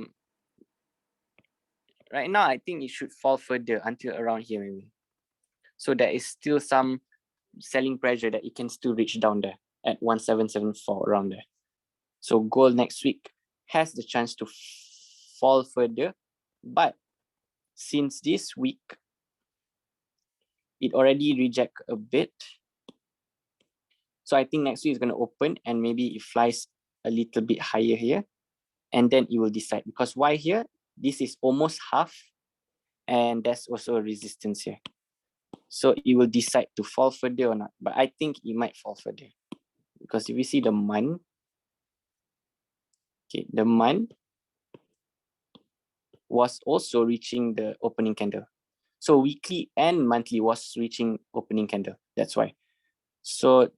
think it should fall further until around here maybe. So there is still some selling pressure that it can still reach down there at 1774 around there. So gold next week has the chance to fall further, but since this week it already reject a bit, so I think next week is going to open and maybe it flies a little bit higher here, and then it will decide. Because why here? This is almost half, and there's also a resistance here. So it will decide to fall further or not. But I think it might fall further. Because if you see the month, okay, the month was also reaching the opening candle. So weekly and monthly was reaching opening candle. That's why. So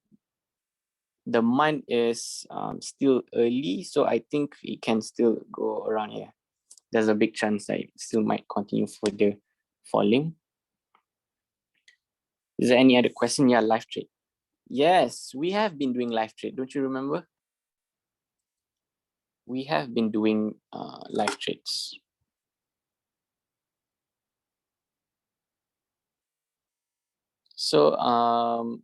the month is still early. So I think it can still go around here. There's a big chance that it still might continue further falling. Is there any other question? Yeah, live trade. Yes, we have been doing live trade. Don't you remember? We have been doing live trades. So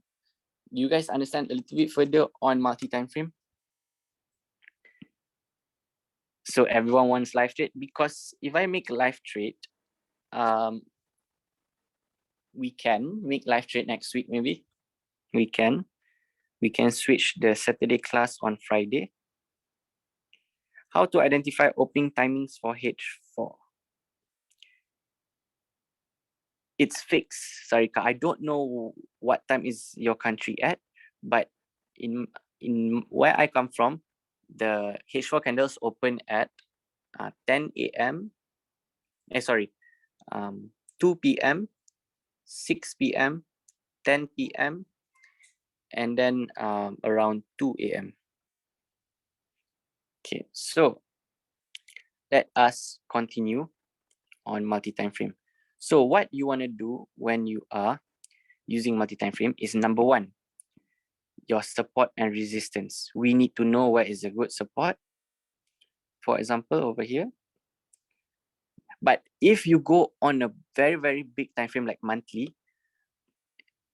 you guys understand a little bit further on multi-time frame? So everyone wants live trade, because if I make live trade, we can make live trade next week maybe. We can switch the Saturday class on Friday. How to identify opening timings for H4? It's fixed, Sarika. I don't know what time is your country at, but in where I come from, the H4 candles open at 10 a.m. 2 p.m., 6 p.m., 10 p.m., and then around 2 a.m. Okay, so let us continue on multi-time frame. So what you want to do when you are using multi-time frame is, number one, your support and resistance. We need to know where is a good support. For example, over here. But if you go on a very, very big time frame like monthly,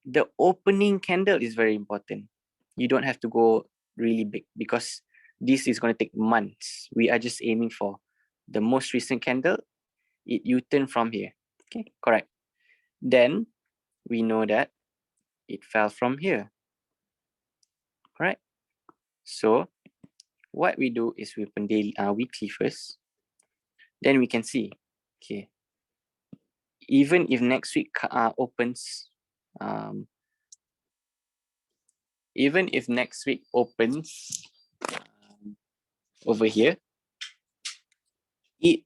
the opening candle is very important. You don't have to go really big, because this is going to take months. We are just aiming for the most recent candle. It U-turn from here. Okay, correct. Then we know that it fell from here. Correct. So what we do is we open daily, weekly first. Then we can see, okay, even if next week opens, even if next week opens over here, it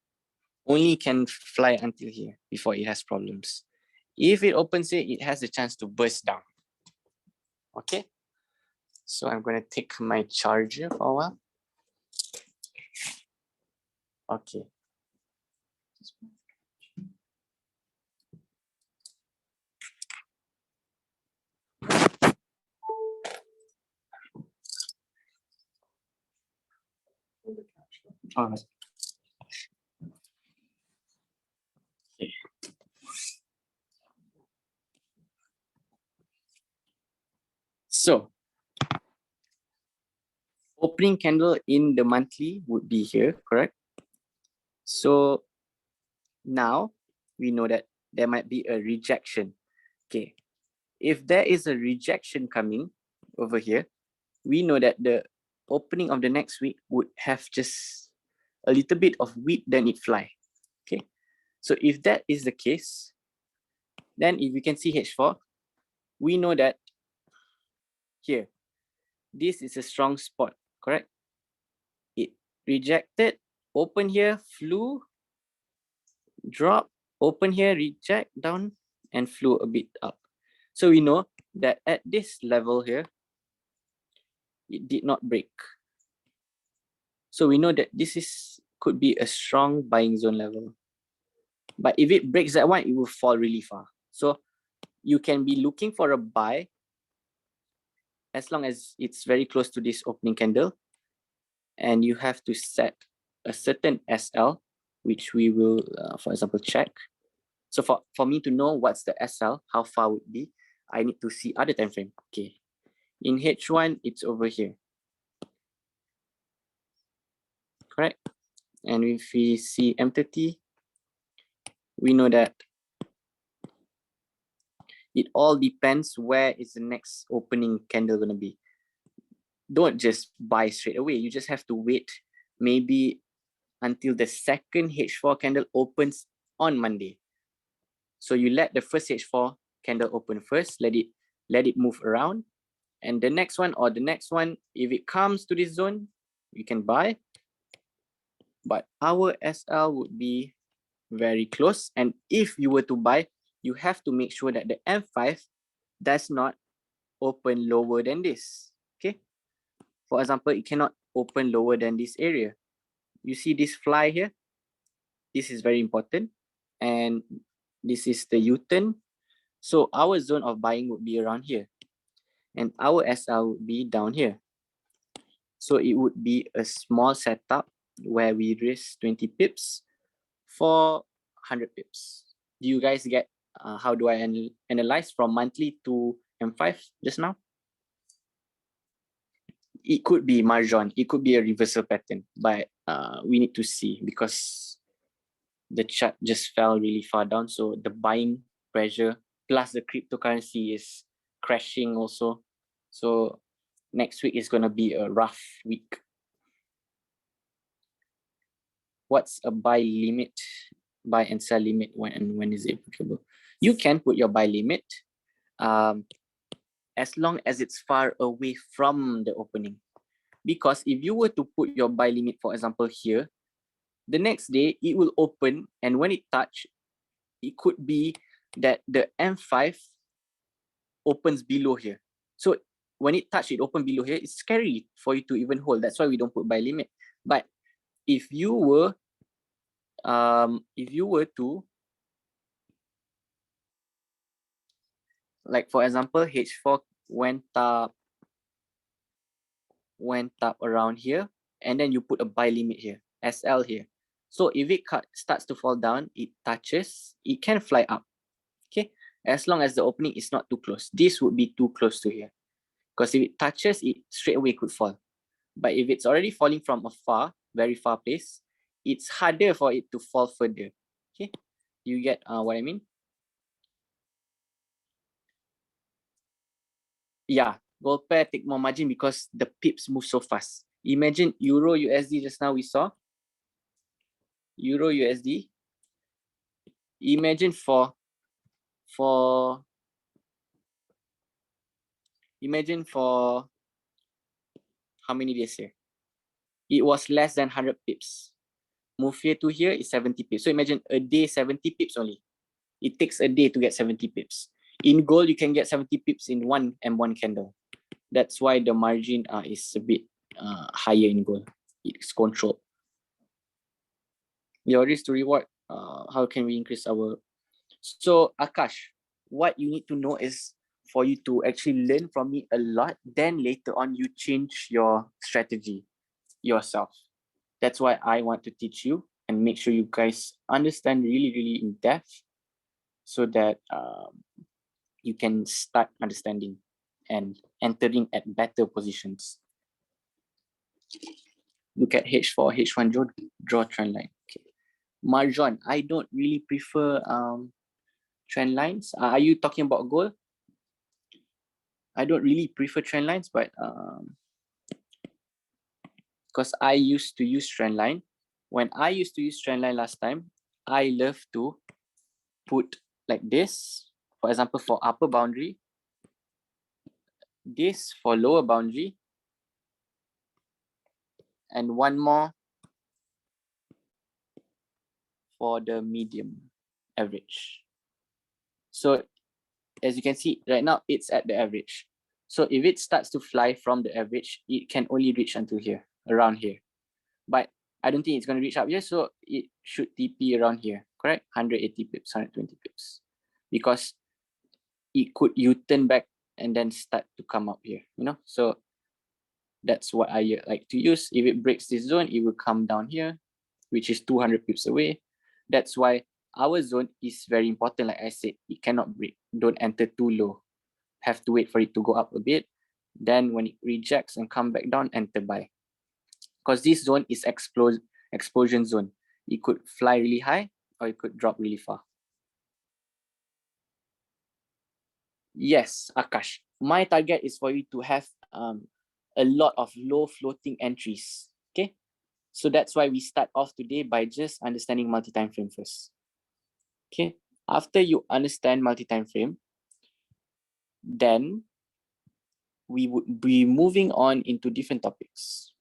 only can fly until here before it has problems. If it opens here, it has a chance to burst down. Okay, so I'm going to take my charger for a while. Okay. All right. Okay. So opening candle in the monthly would be here, correct? So now we know that there might be a rejection. Okay, if there is a rejection coming over here, we know that the opening of the next week would have just a little bit of wick, then it fly. Okay, so if that is the case, then if we can see H4, we know that here, this is a strong spot, correct? It rejected, open here, flew, drop, open here, reject, down, and flew a bit up. So we know that at this level here, it did not break. So we know that this could be a strong buying zone level. But if it breaks that one, it will fall really far. So you can be looking for a buy as long as it's very close to this opening candle. And you have to set a certain SL, which we will, for example, check. So for me to know what's the SL, how far would be, I need to see other time frame. Okay, in H1, it's over here. Correct? And if we see M30, we know that it all depends where is the next opening candle going to be. Don't just buy straight away. You just have to wait maybe until the second H4 candle opens on Monday. So you let the first H4 candle open first, let it move around. And the next one or the next one, if it comes to this zone, you can buy. But our SL would be very close. And if you were to buy, you have to make sure that the M5 does not open lower than this. Okay. For example, it cannot open lower than this area. You see this fly here? This is very important. And this is the U-turn. So our zone of buying would be around here. And our SL would be down here. So it would be a small setup where we risk 20 pips for 100 pips. Do you guys get how do I analyze from monthly to M5 just now? It could be margin, it could be a reversal pattern, but we need to see because the chart just fell really far down. So the buying pressure plus the cryptocurrency is crashing also. So next week is going to be a rough week. What's a buy limit, buy and sell limit, when is it applicable? You can put your buy limit as long as it's far away from the opening. Because if you were to put your buy limit, for example, here, the next day it will open, and when it touch, it could be that the M5 opens below here. So when it touch, it open below here, it's scary for you to even hold. That's why we don't put buy limit. But if you were to, like for example, H4 went up around here, and then you put a buy limit here, SL here. So if it starts to fall down, it touches, it can fly up. Okay, as long as the opening is not too close. This would be too close to here, because if it touches, it straight away could fall. But if it's already falling from a far, very far place, it's harder for it to fall further. Okay, you get what I mean? Yeah, gold pair take more margin because the pips move so fast. Imagine Euro USD just now we saw. Euro USD. Imagine for how many days here? It was less than 100 pips. Move here to here is 70 pips. So imagine a day 70 pips only. It takes a day to get 70 pips. In gold, you can get 70 pips in one M1 candle. That's why the margin is a bit higher in gold. It's controlled. Your risk to reward, how can we increase our... So Akash, what you need to know is for you to actually learn from me a lot, then later on you change your strategy yourself. That's why I want to teach you and make sure you guys understand really, really in depth so that you can start understanding and entering at better positions. Look at H4, H1, draw trend line. Okay. Marjan, I don't really prefer trend lines. Are you talking about gold? I don't really prefer trend lines, but because I used to use trend line. When I used to use trend line last time, I love to put like this, for example, for upper boundary, this for lower boundary, and one more for the medium average. So as you can see right now, it's at the average. So if it starts to fly from the average, it can only reach until here, around here. But I don't think it's going to reach up here, so it should TP around here, correct? 180 pips, 120 pips. Because it could U-turn back and then start to come up here, you know? So that's what I like to use. If it breaks this zone, it will come down here, which is 200 pips away. That's why our zone is very important. Like I said, it cannot break. Don't enter too low. Have to wait for it to go up a bit. Then when it rejects and come back down, enter buy. Because this zone is explosion zone. It could fly really high or it could drop really far. Yes, Akash. My target is for you to have a lot of low floating entries. Okay. So that's why we start off today by just understanding multi-time frame first. Okay. After you understand multi-time frame, then we would be moving on into different topics.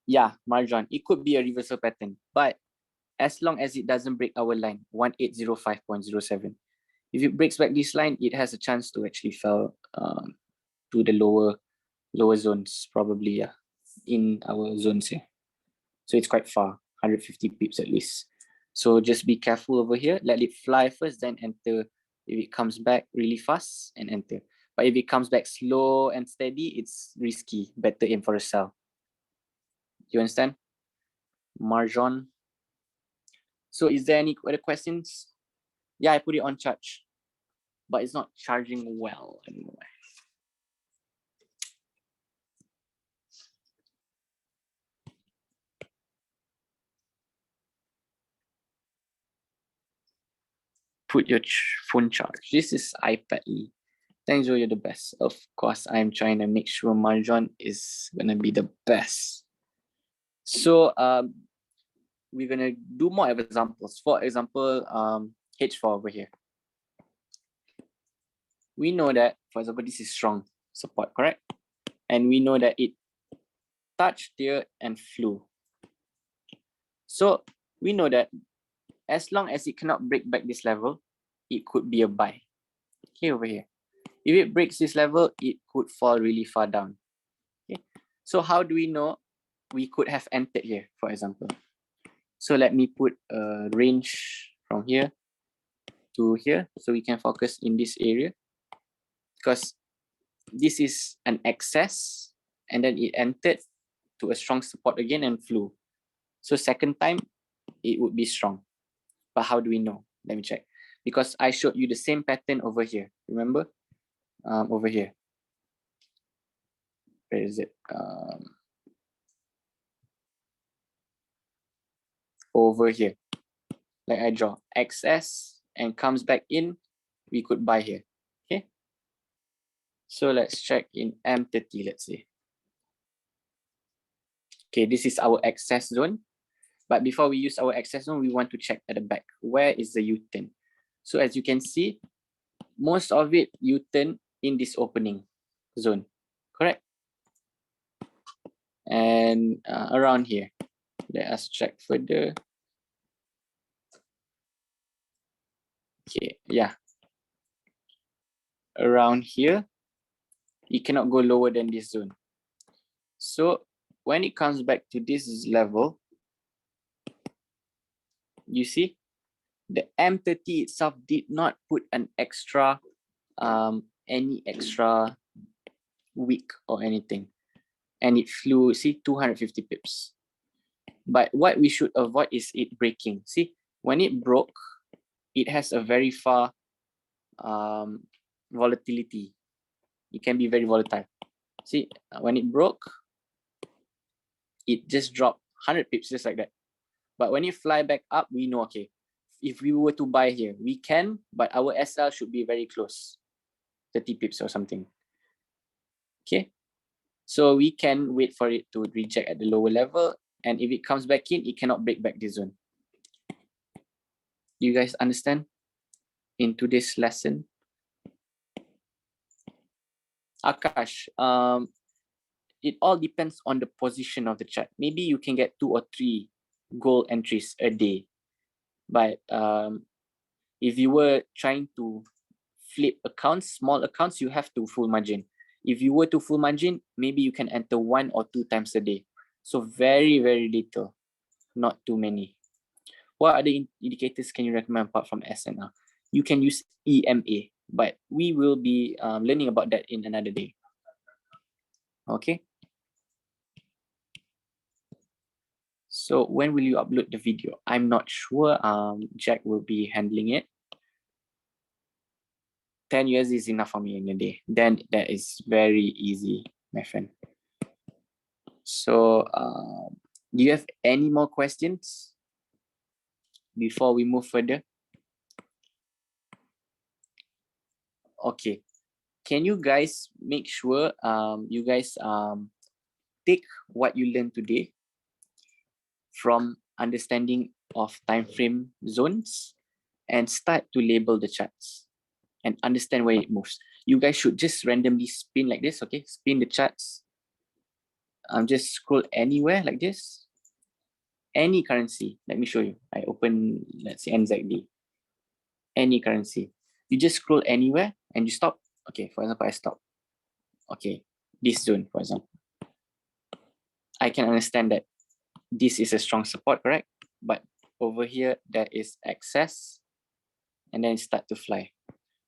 Yeah, Marjan, it could be a reversal pattern, but as long as it doesn't break our line, 1805.07. If it breaks back this line, it has a chance to actually fall to the lower zones, probably, yeah, in our zones here. So it's quite far, 150 pips at least. So just be careful over here. Let it fly first, then enter. If it comes back really fast, and enter. But if it comes back slow and steady, it's risky. Better aim for a sell. You understand? Marjan. So is there any other questions? Yeah, I put it on charge, but it's not charging well anymore. Put your phone charge. This is iPad E. Thanks, Joe, you're the best. Of course, I'm trying to make sure Marjan is gonna be the best. So we're gonna do more examples. For example, H4 over here. We know that, for example, this is strong support, correct? And we know that it touched here and flew. So we know that as long as it cannot break back this level, it could be a buy. Okay, over here. If it breaks this level, it could fall really far down. Okay. So how do we know we could have entered here, for example? So let me put a range from here to here, so we can focus in this area, because this is an excess, and then it entered to a strong support again and flew. So second time, it would be strong. But how do we know? Let me check. Because I showed you the same pattern over here. Remember? Over here. Where is it? Over here. Like I draw excess and comes back in, we could buy here. Okay. So let's check in M30, let's say. Okay, this is our excess zone. But before we use our excess zone, we want to check at the back. Where is the U-turn? So as you can see, most of it U-turn in this opening zone, correct? And around here, let us check further. Okay, yeah. Around here, it cannot go lower than this zone. So when it comes back to this level, you see, the M30 itself did not put an extra, any extra wick or anything. And it flew, see, 250 pips. But what we should avoid is it breaking. See, when it broke, it has a very far volatility. It can be very volatile. See, when it broke, it just dropped 100 pips just like that. But when you fly back up, we know, okay, if we were to buy here, we can, but our SL should be very close, 30 pips or something. Okay, so we can wait for it to reject at the lower level, and if it comes back in, it cannot break back this zone. You guys understand in today's lesson? Akash, it all depends on the position of the chart. Maybe you can get 2 or 3 goal entries a day, but if you were trying to flip accounts, small accounts, you have to full margin. If you were to full margin, maybe you can enter 1 or 2 times a day. So very, very little, not too many. What other indicators can you recommend apart from SNR? You can use EMA, but we will be learning about that in another day. Okay. So when will you upload the video? I'm not sure. Jack will be handling it. 10 years is enough for me in a day. Then that is very easy, my friend. So do you have any more questions before we move further? Okay. Can you guys make sure you guys take what you learned today from understanding of time frame zones and start to label the charts and understand where it moves. You guys should just randomly spin like this, okay? Spin the charts. Just scroll anywhere like this. Any currency. Let me show you. I open, let's say NZD. Any currency. You just scroll anywhere and you stop. Okay, for example, I stop. Okay, this zone, for example. I can understand that this is a strong support, correct? But over here, there is excess and then it start to fly.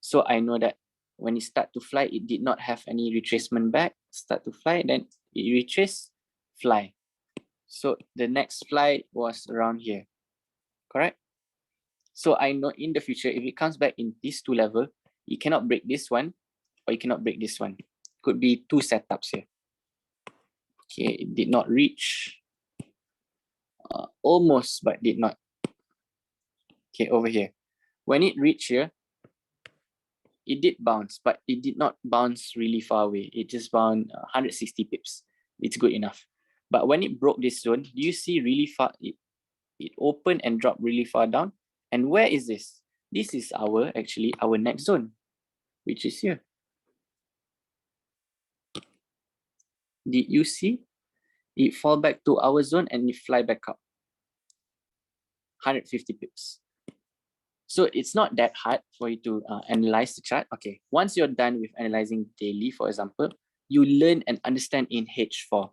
So I know that when it start to fly, it did not have any retracement back, start to fly, then it retrace, fly. So the next fly was around here, correct? So I know in the future, if it comes back in these 2 levels, it cannot break this one, or it cannot break this one. Could be 2 setups here. Okay, it did not reach. Almost, but did not. Okay, over here. When it reached here, it did bounce, but it did not bounce really far away. It just bounced 160 pips. It's good enough. But when it broke this zone, do you see really far? It opened and dropped really far down. And where is this? This is actually our next zone, which is here. Did you see? It fall back to our zone and it fly back up. 150 pips. So it's not that hard for you to analyze the chart. Okay, once you're done with analyzing daily, for example, you learn and understand in H4.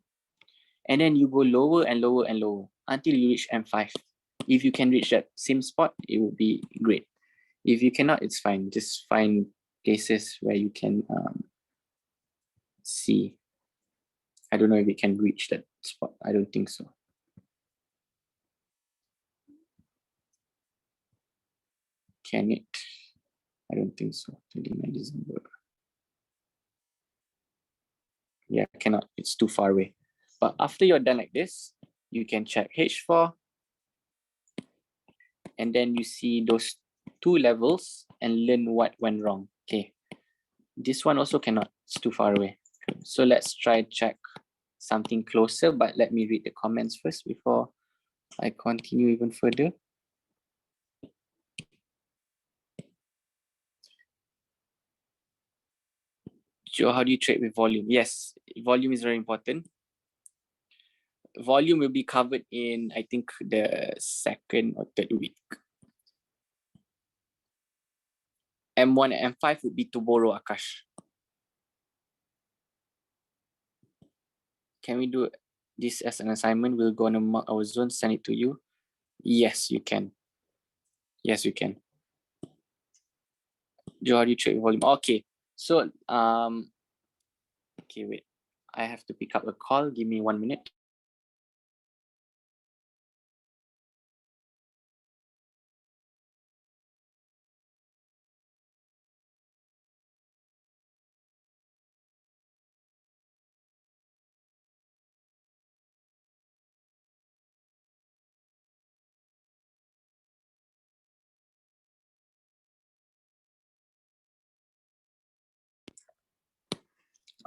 And then you go lower and lower and lower until you reach M5. If you can reach that same spot, it would be great. If you cannot, it's fine. Just find places where you can see. I don't know if it can reach that spot. I don't think so. Can it? I don't think so. 29 December. Yeah, cannot. It's too far away. But after you're done like this, you can check H4. And then you see those 2 levels and learn what went wrong. Okay. This one also cannot. It's too far away. So let's try check something closer, but let me read the comments first before I continue even further. Joe, how do you trade with volume? Yes, volume is very important. Volume will be covered in, I think, the 2nd or 3rd week. M1 and M5 would be tomorrow, Akash. Can we do this as an assignment? We'll go on a mark our zone, send it to you. Yes, you can. Yes, you can. Joe, how do you trade with volume? Okay, so okay, wait. I have to pick up a call. Give me 1 minute.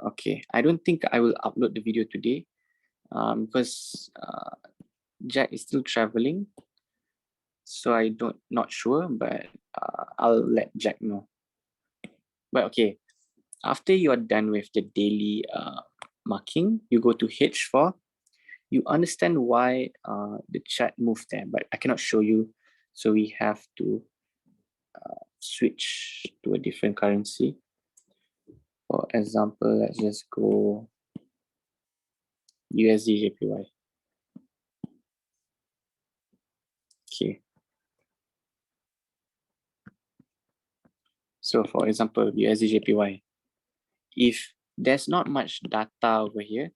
Okay, I don't think I will upload the video today because Jack is still traveling. So I not sure, but I'll let Jack know. But okay, after you are done with the daily marking, you go to H4. You understand why the chat moved there, but I cannot show you. So we have to switch to a different currency. For example, let's just go USD JPY. Okay. So for example, USD JPY, if there's not much data over here,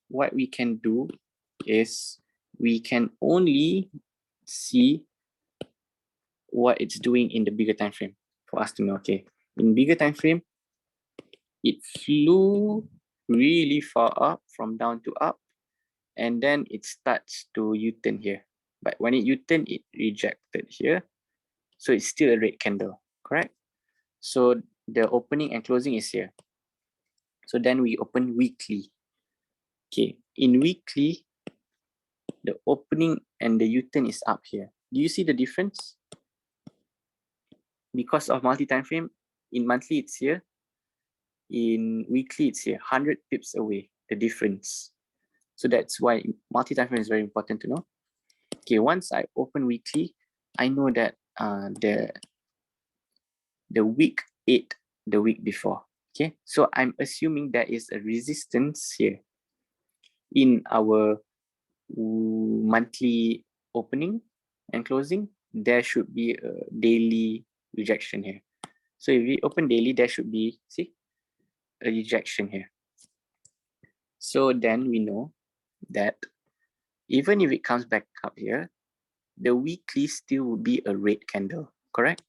what we can do is we can only see what it's doing in the bigger time frame for us to know. Okay, in bigger time frame, it flew really far up from down to up, and then it starts to U-turn here. But when it U-turn, it rejected here. So it's still a red candle, correct? So the opening and closing is here. So then we open weekly. Okay, in weekly, the opening and the U-turn is up here. Do you see the difference? Because of multi-time frame, in monthly it's here. In weekly it's here, 100 pips away, the difference. So that's why multi-time frame is very important to know. Okay, once I open weekly, I know that the week 8, the week before. Okay, so I'm assuming there is a resistance here in our monthly opening and closing. There should be a daily rejection here. So if we open daily, there should be, see, a rejection here. So then we know that even if it comes back up here, the weekly still will be a red candle, correct?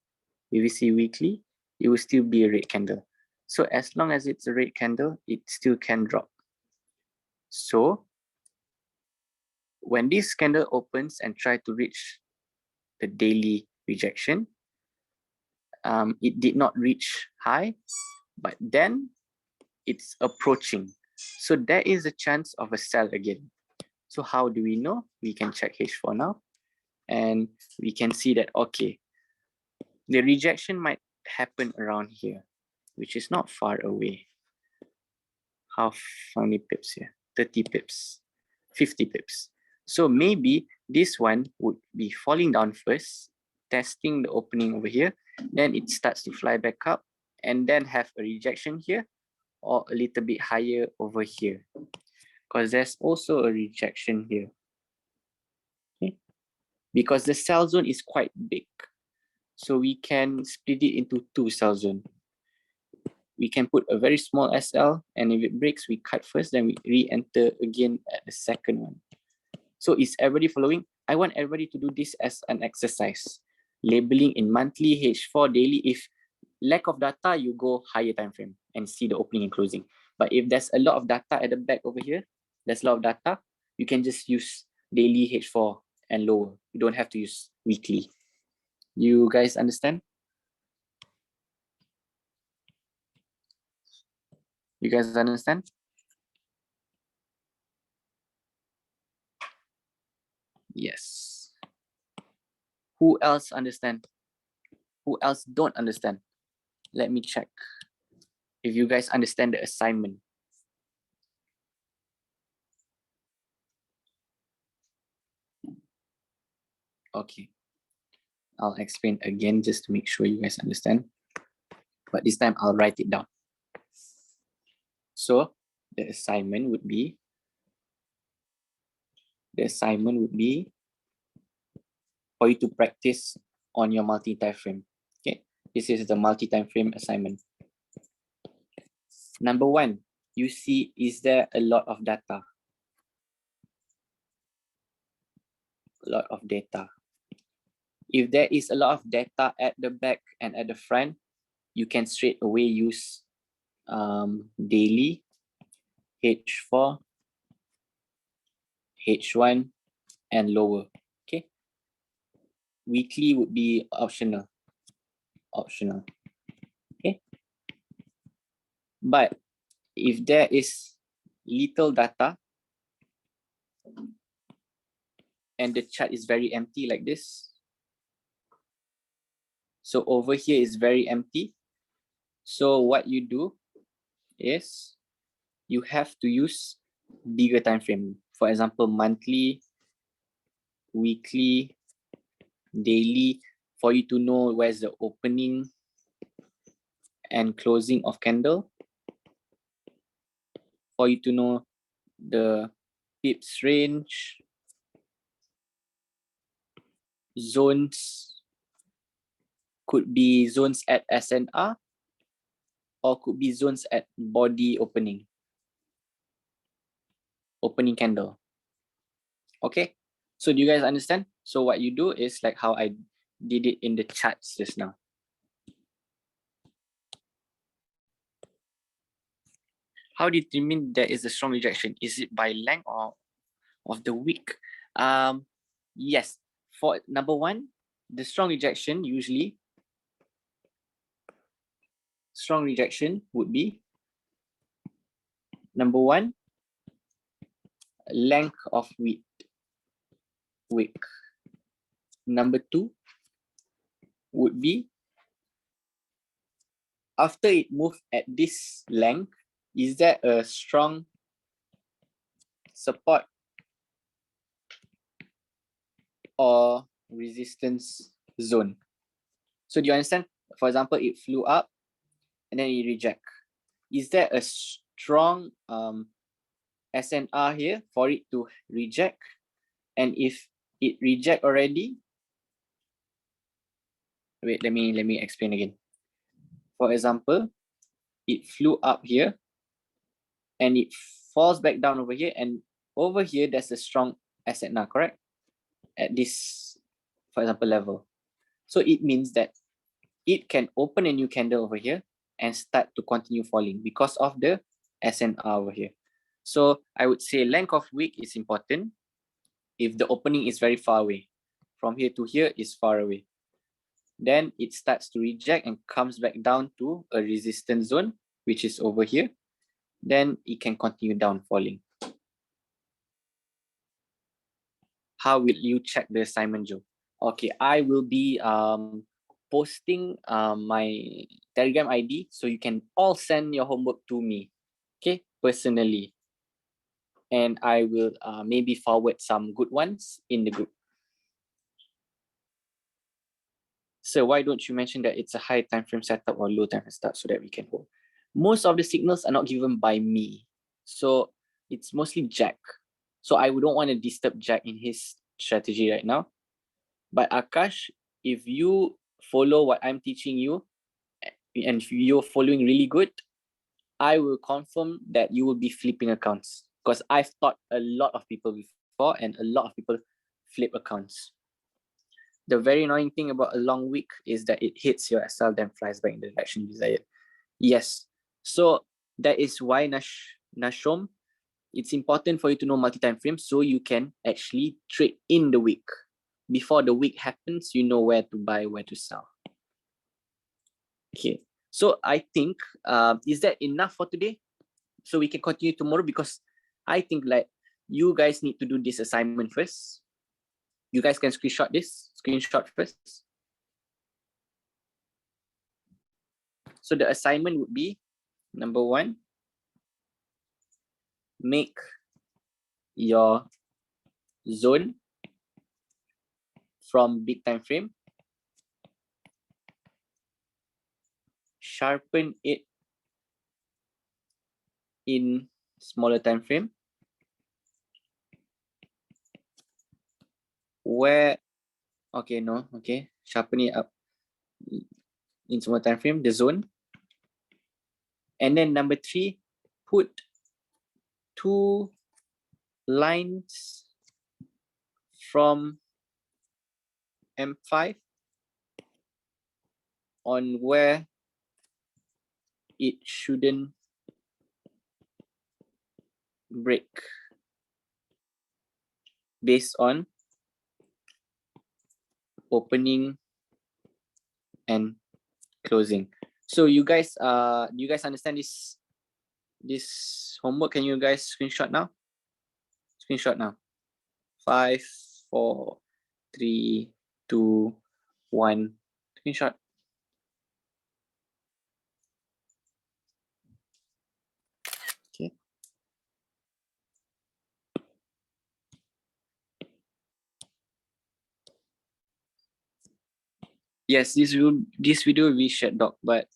If we see weekly, it will still be a red candle. So as long as it's a red candle, it still can drop. So when this candle opens and try to reach the daily rejection, it did not reach high, but then it's approaching. So there is a chance of a sell again. So how do we know? We can check H4 now, and we can see that, okay, the rejection might happen around here, which is not far away. How many pips here? 30 pips, 50 pips. So maybe this one would be falling down first, testing the opening over here, then it starts to fly back up and then have a rejection here or a little bit higher over here, because there's also a rejection here. Okay? Because the sell zone is quite big. So we can split it into 2 sell zones. We can put a very small SL, and if it breaks, we cut first, then we re-enter again at the second one. So is everybody following? I want everybody to do this as an exercise. Labeling in monthly, H4, daily. If lack of data, you go higher time frame and see the opening and closing. But if there's a lot of data at the back over here, there's a lot of data, you can just use daily, H4 and lower. You don't have to use weekly. You guys understand? You guys understand? Yes. Who else understand? Who else don't understand? Let me check if you guys understand the assignment. Okay. I'll explain again just to make sure you guys understand. But this time I'll write it down. So the assignment would be for you to practice on your multi-timeframe. Okay, this is the multi-timeframe assignment. Number 1, you see, is there a lot of data? A lot of data. If there is a lot of data at the back and at the front, you can straight away use daily, H4, H1, and lower. Okay. Weekly would be optional. Okay. But if there is little data and the chart is very empty like this, so over here is very empty. So what you do is you have to use bigger time frame. For example, monthly, weekly, daily, for you to know where's the opening and closing of candle, for you to know the pips range, zones, could be zones at SNR or could be zones at body opening candle. Okay, so do you guys understand? So what you do is like how I did it in the charts just now. How do you determine there is a strong rejection? Is it by length or of the wick? Yes, for number one, the strong rejection usually, strong rejection would be number one, length of wick. Number two would be after it moved at this length, is there a strong support or resistance zone? So do you understand? For example, it flew up and then it reject. Is there a strong SNR here for it to reject? And if it reject already, wait, let me explain again. For example, it flew up here and it falls back down over here, and over here there's a strong SNR, correct? At this, for example, level. So it means that it can open a new candle over here and start to continue falling because of the SNR over here. So I would say length of wick is important if the opening is very far away. From here to here is far away. Then it starts to reject and comes back down to a resistance zone, which is over here. Then it can continue down falling. How will you check the assignment, Joe? Okay, I will be posting my Telegram ID, so you can all send your homework to me, okay, personally. And I will maybe forward some good ones in the group. So why don't you mention that it's a high time frame setup or low time frame setup so that we can hold? Most of the signals are not given by me. So it's mostly Jack. So I don't want to disturb Jack in his strategy right now. But Akash, if you follow what I'm teaching you and if you're following really good, I will confirm that you will be flipping accounts, because I've taught a lot of people before and a lot of people flip accounts. The very annoying thing about a long week is that it hits your SL then flies back in the direction desired. Yes, so that is why Nashom, it's important for you to know multi-time frames so you can actually trade in the week. Before the week happens, you know where to buy, where to sell. Okay, so I think, is that enough for today? So we can continue tomorrow, because I think like you guys need to do this assignment first. You guys can screenshot first. So the assignment would be, number one, make your zone from big time frame, sharpen it in smaller time frame, where, sharpen it up in smaller time frame, the zone. And then number three, put 2 lines from M5 on where it shouldn't break based on opening and closing. So you guys, do you guys understand this this homework. Can you guys screenshot now? Screenshot now. 5, 4, 3, 2, 1. Screenshot. Okay. Yes, this video will be shared doc, but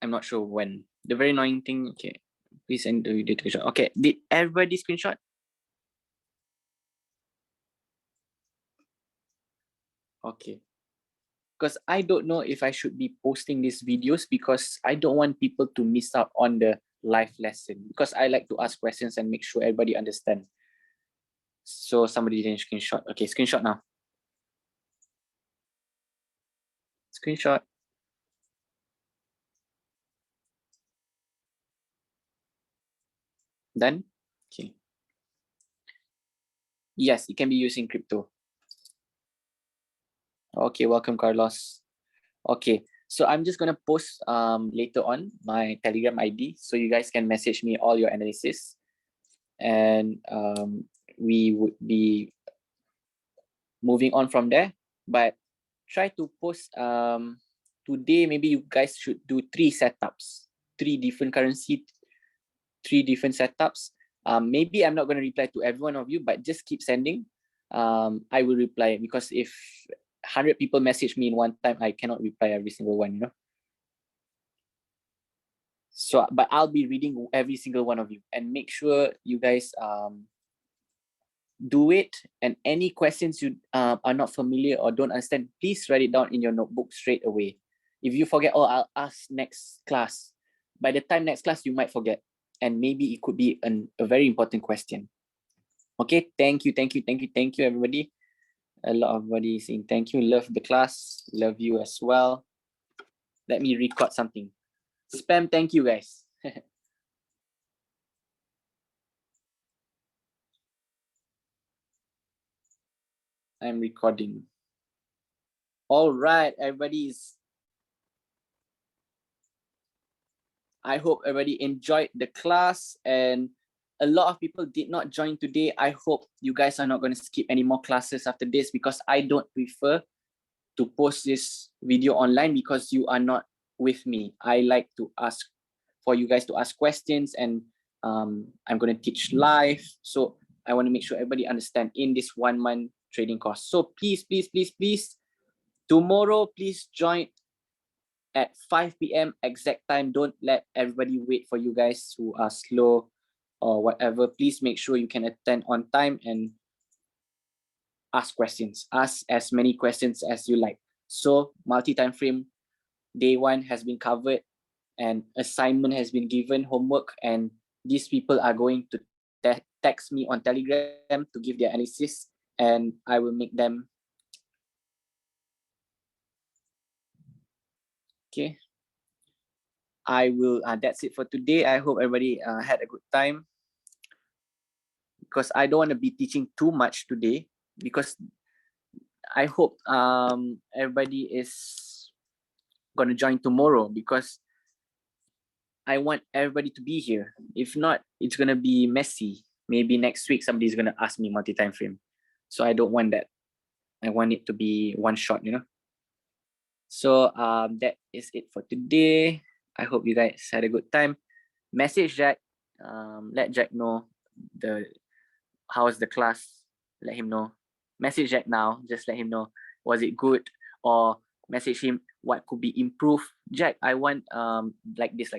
I'm not sure when. The very annoying thing. Okay, please send the video to screenshot. Okay, did everybody screenshot? Okay. Because I don't know if I should be posting these videos because I don't want people to miss out on the live lesson because I like to ask questions and make sure everybody understand. So somebody didn't screenshot. Okay, screenshot now. Screenshot. Done? Okay. Yes, it can be used in crypto. Okay, welcome, Carlos. Okay, so I'm just gonna post later on my Telegram ID so you guys can message me all your analysis, and we would be moving on from there. But try to post today. Maybe you guys should do 3 setups, 3 different currency, 3 different setups. Maybe I'm not going to reply to every one of you, but just keep sending. I will reply because if 100 people message me in one time, I cannot reply every single one, you know. So, but I'll be reading every single one of you, and make sure you guys do it. And any questions you are not familiar or don't understand, please write it down in your notebook straight away. If you forget, oh, I'll ask next class. By the time next class, you might forget, and maybe it could be a very important question. Okay, thank you, everybody. A lot of everybody saying thank you. Love the class. Love you as well. Let me record something. Spam thank you, guys. I'm recording. All right, everybody's. I hope everybody enjoyed the class, and a lot of people did not join today. I hope you guys are not going to skip any more classes after this because I don't prefer to post this video online because you are not with me. I like to ask for you guys to ask questions, and I'm going to teach live. So I want to make sure everybody understand in this 1 month trading course. So please, tomorrow, please join at 5 p.m. exact time. Don't let everybody wait for you guys who are slow or whatever. Please make sure you can attend on time and ask questions. Ask as many questions as you like. So multi-time frame day 1 has been covered, and assignment has been given, homework, and these people are going to text me on Telegram to give their analysis, and I will make them. Okay. I will, that's it for today. I hope everybody had a good time, because I don't want to be teaching too much today, because I hope everybody is going to join tomorrow, because I want everybody to be here. If not, it's going to be messy. Maybe next week somebody's going to ask me multi-time frame. So I don't want that. I want it to be one shot, you know. So that is it for today. I hope you guys had a good time. Message Jack. Let Jack know how was the class. Let him know. Message Jack now. Just let him know, was it good, or message him what could be improved. Jack, I want like this,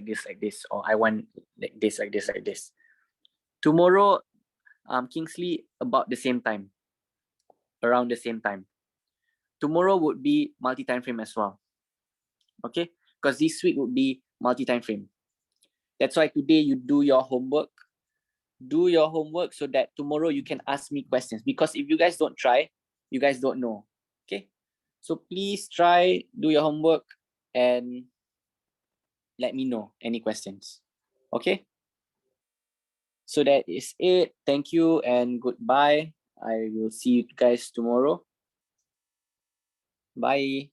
or I want like this. Tomorrow, Kingsley, about the same time, around the same time. Tomorrow would be multi-time frame as well. Okay, because this week would be multi-time frame. That's why today you do your homework. Do your homework so that tomorrow you can ask me questions, because if you guys don't try, you guys don't know. Okay, so please try, do your homework, and let me know any questions. Okay, so that is it. Thank you and goodbye. I will see you guys tomorrow. Bye.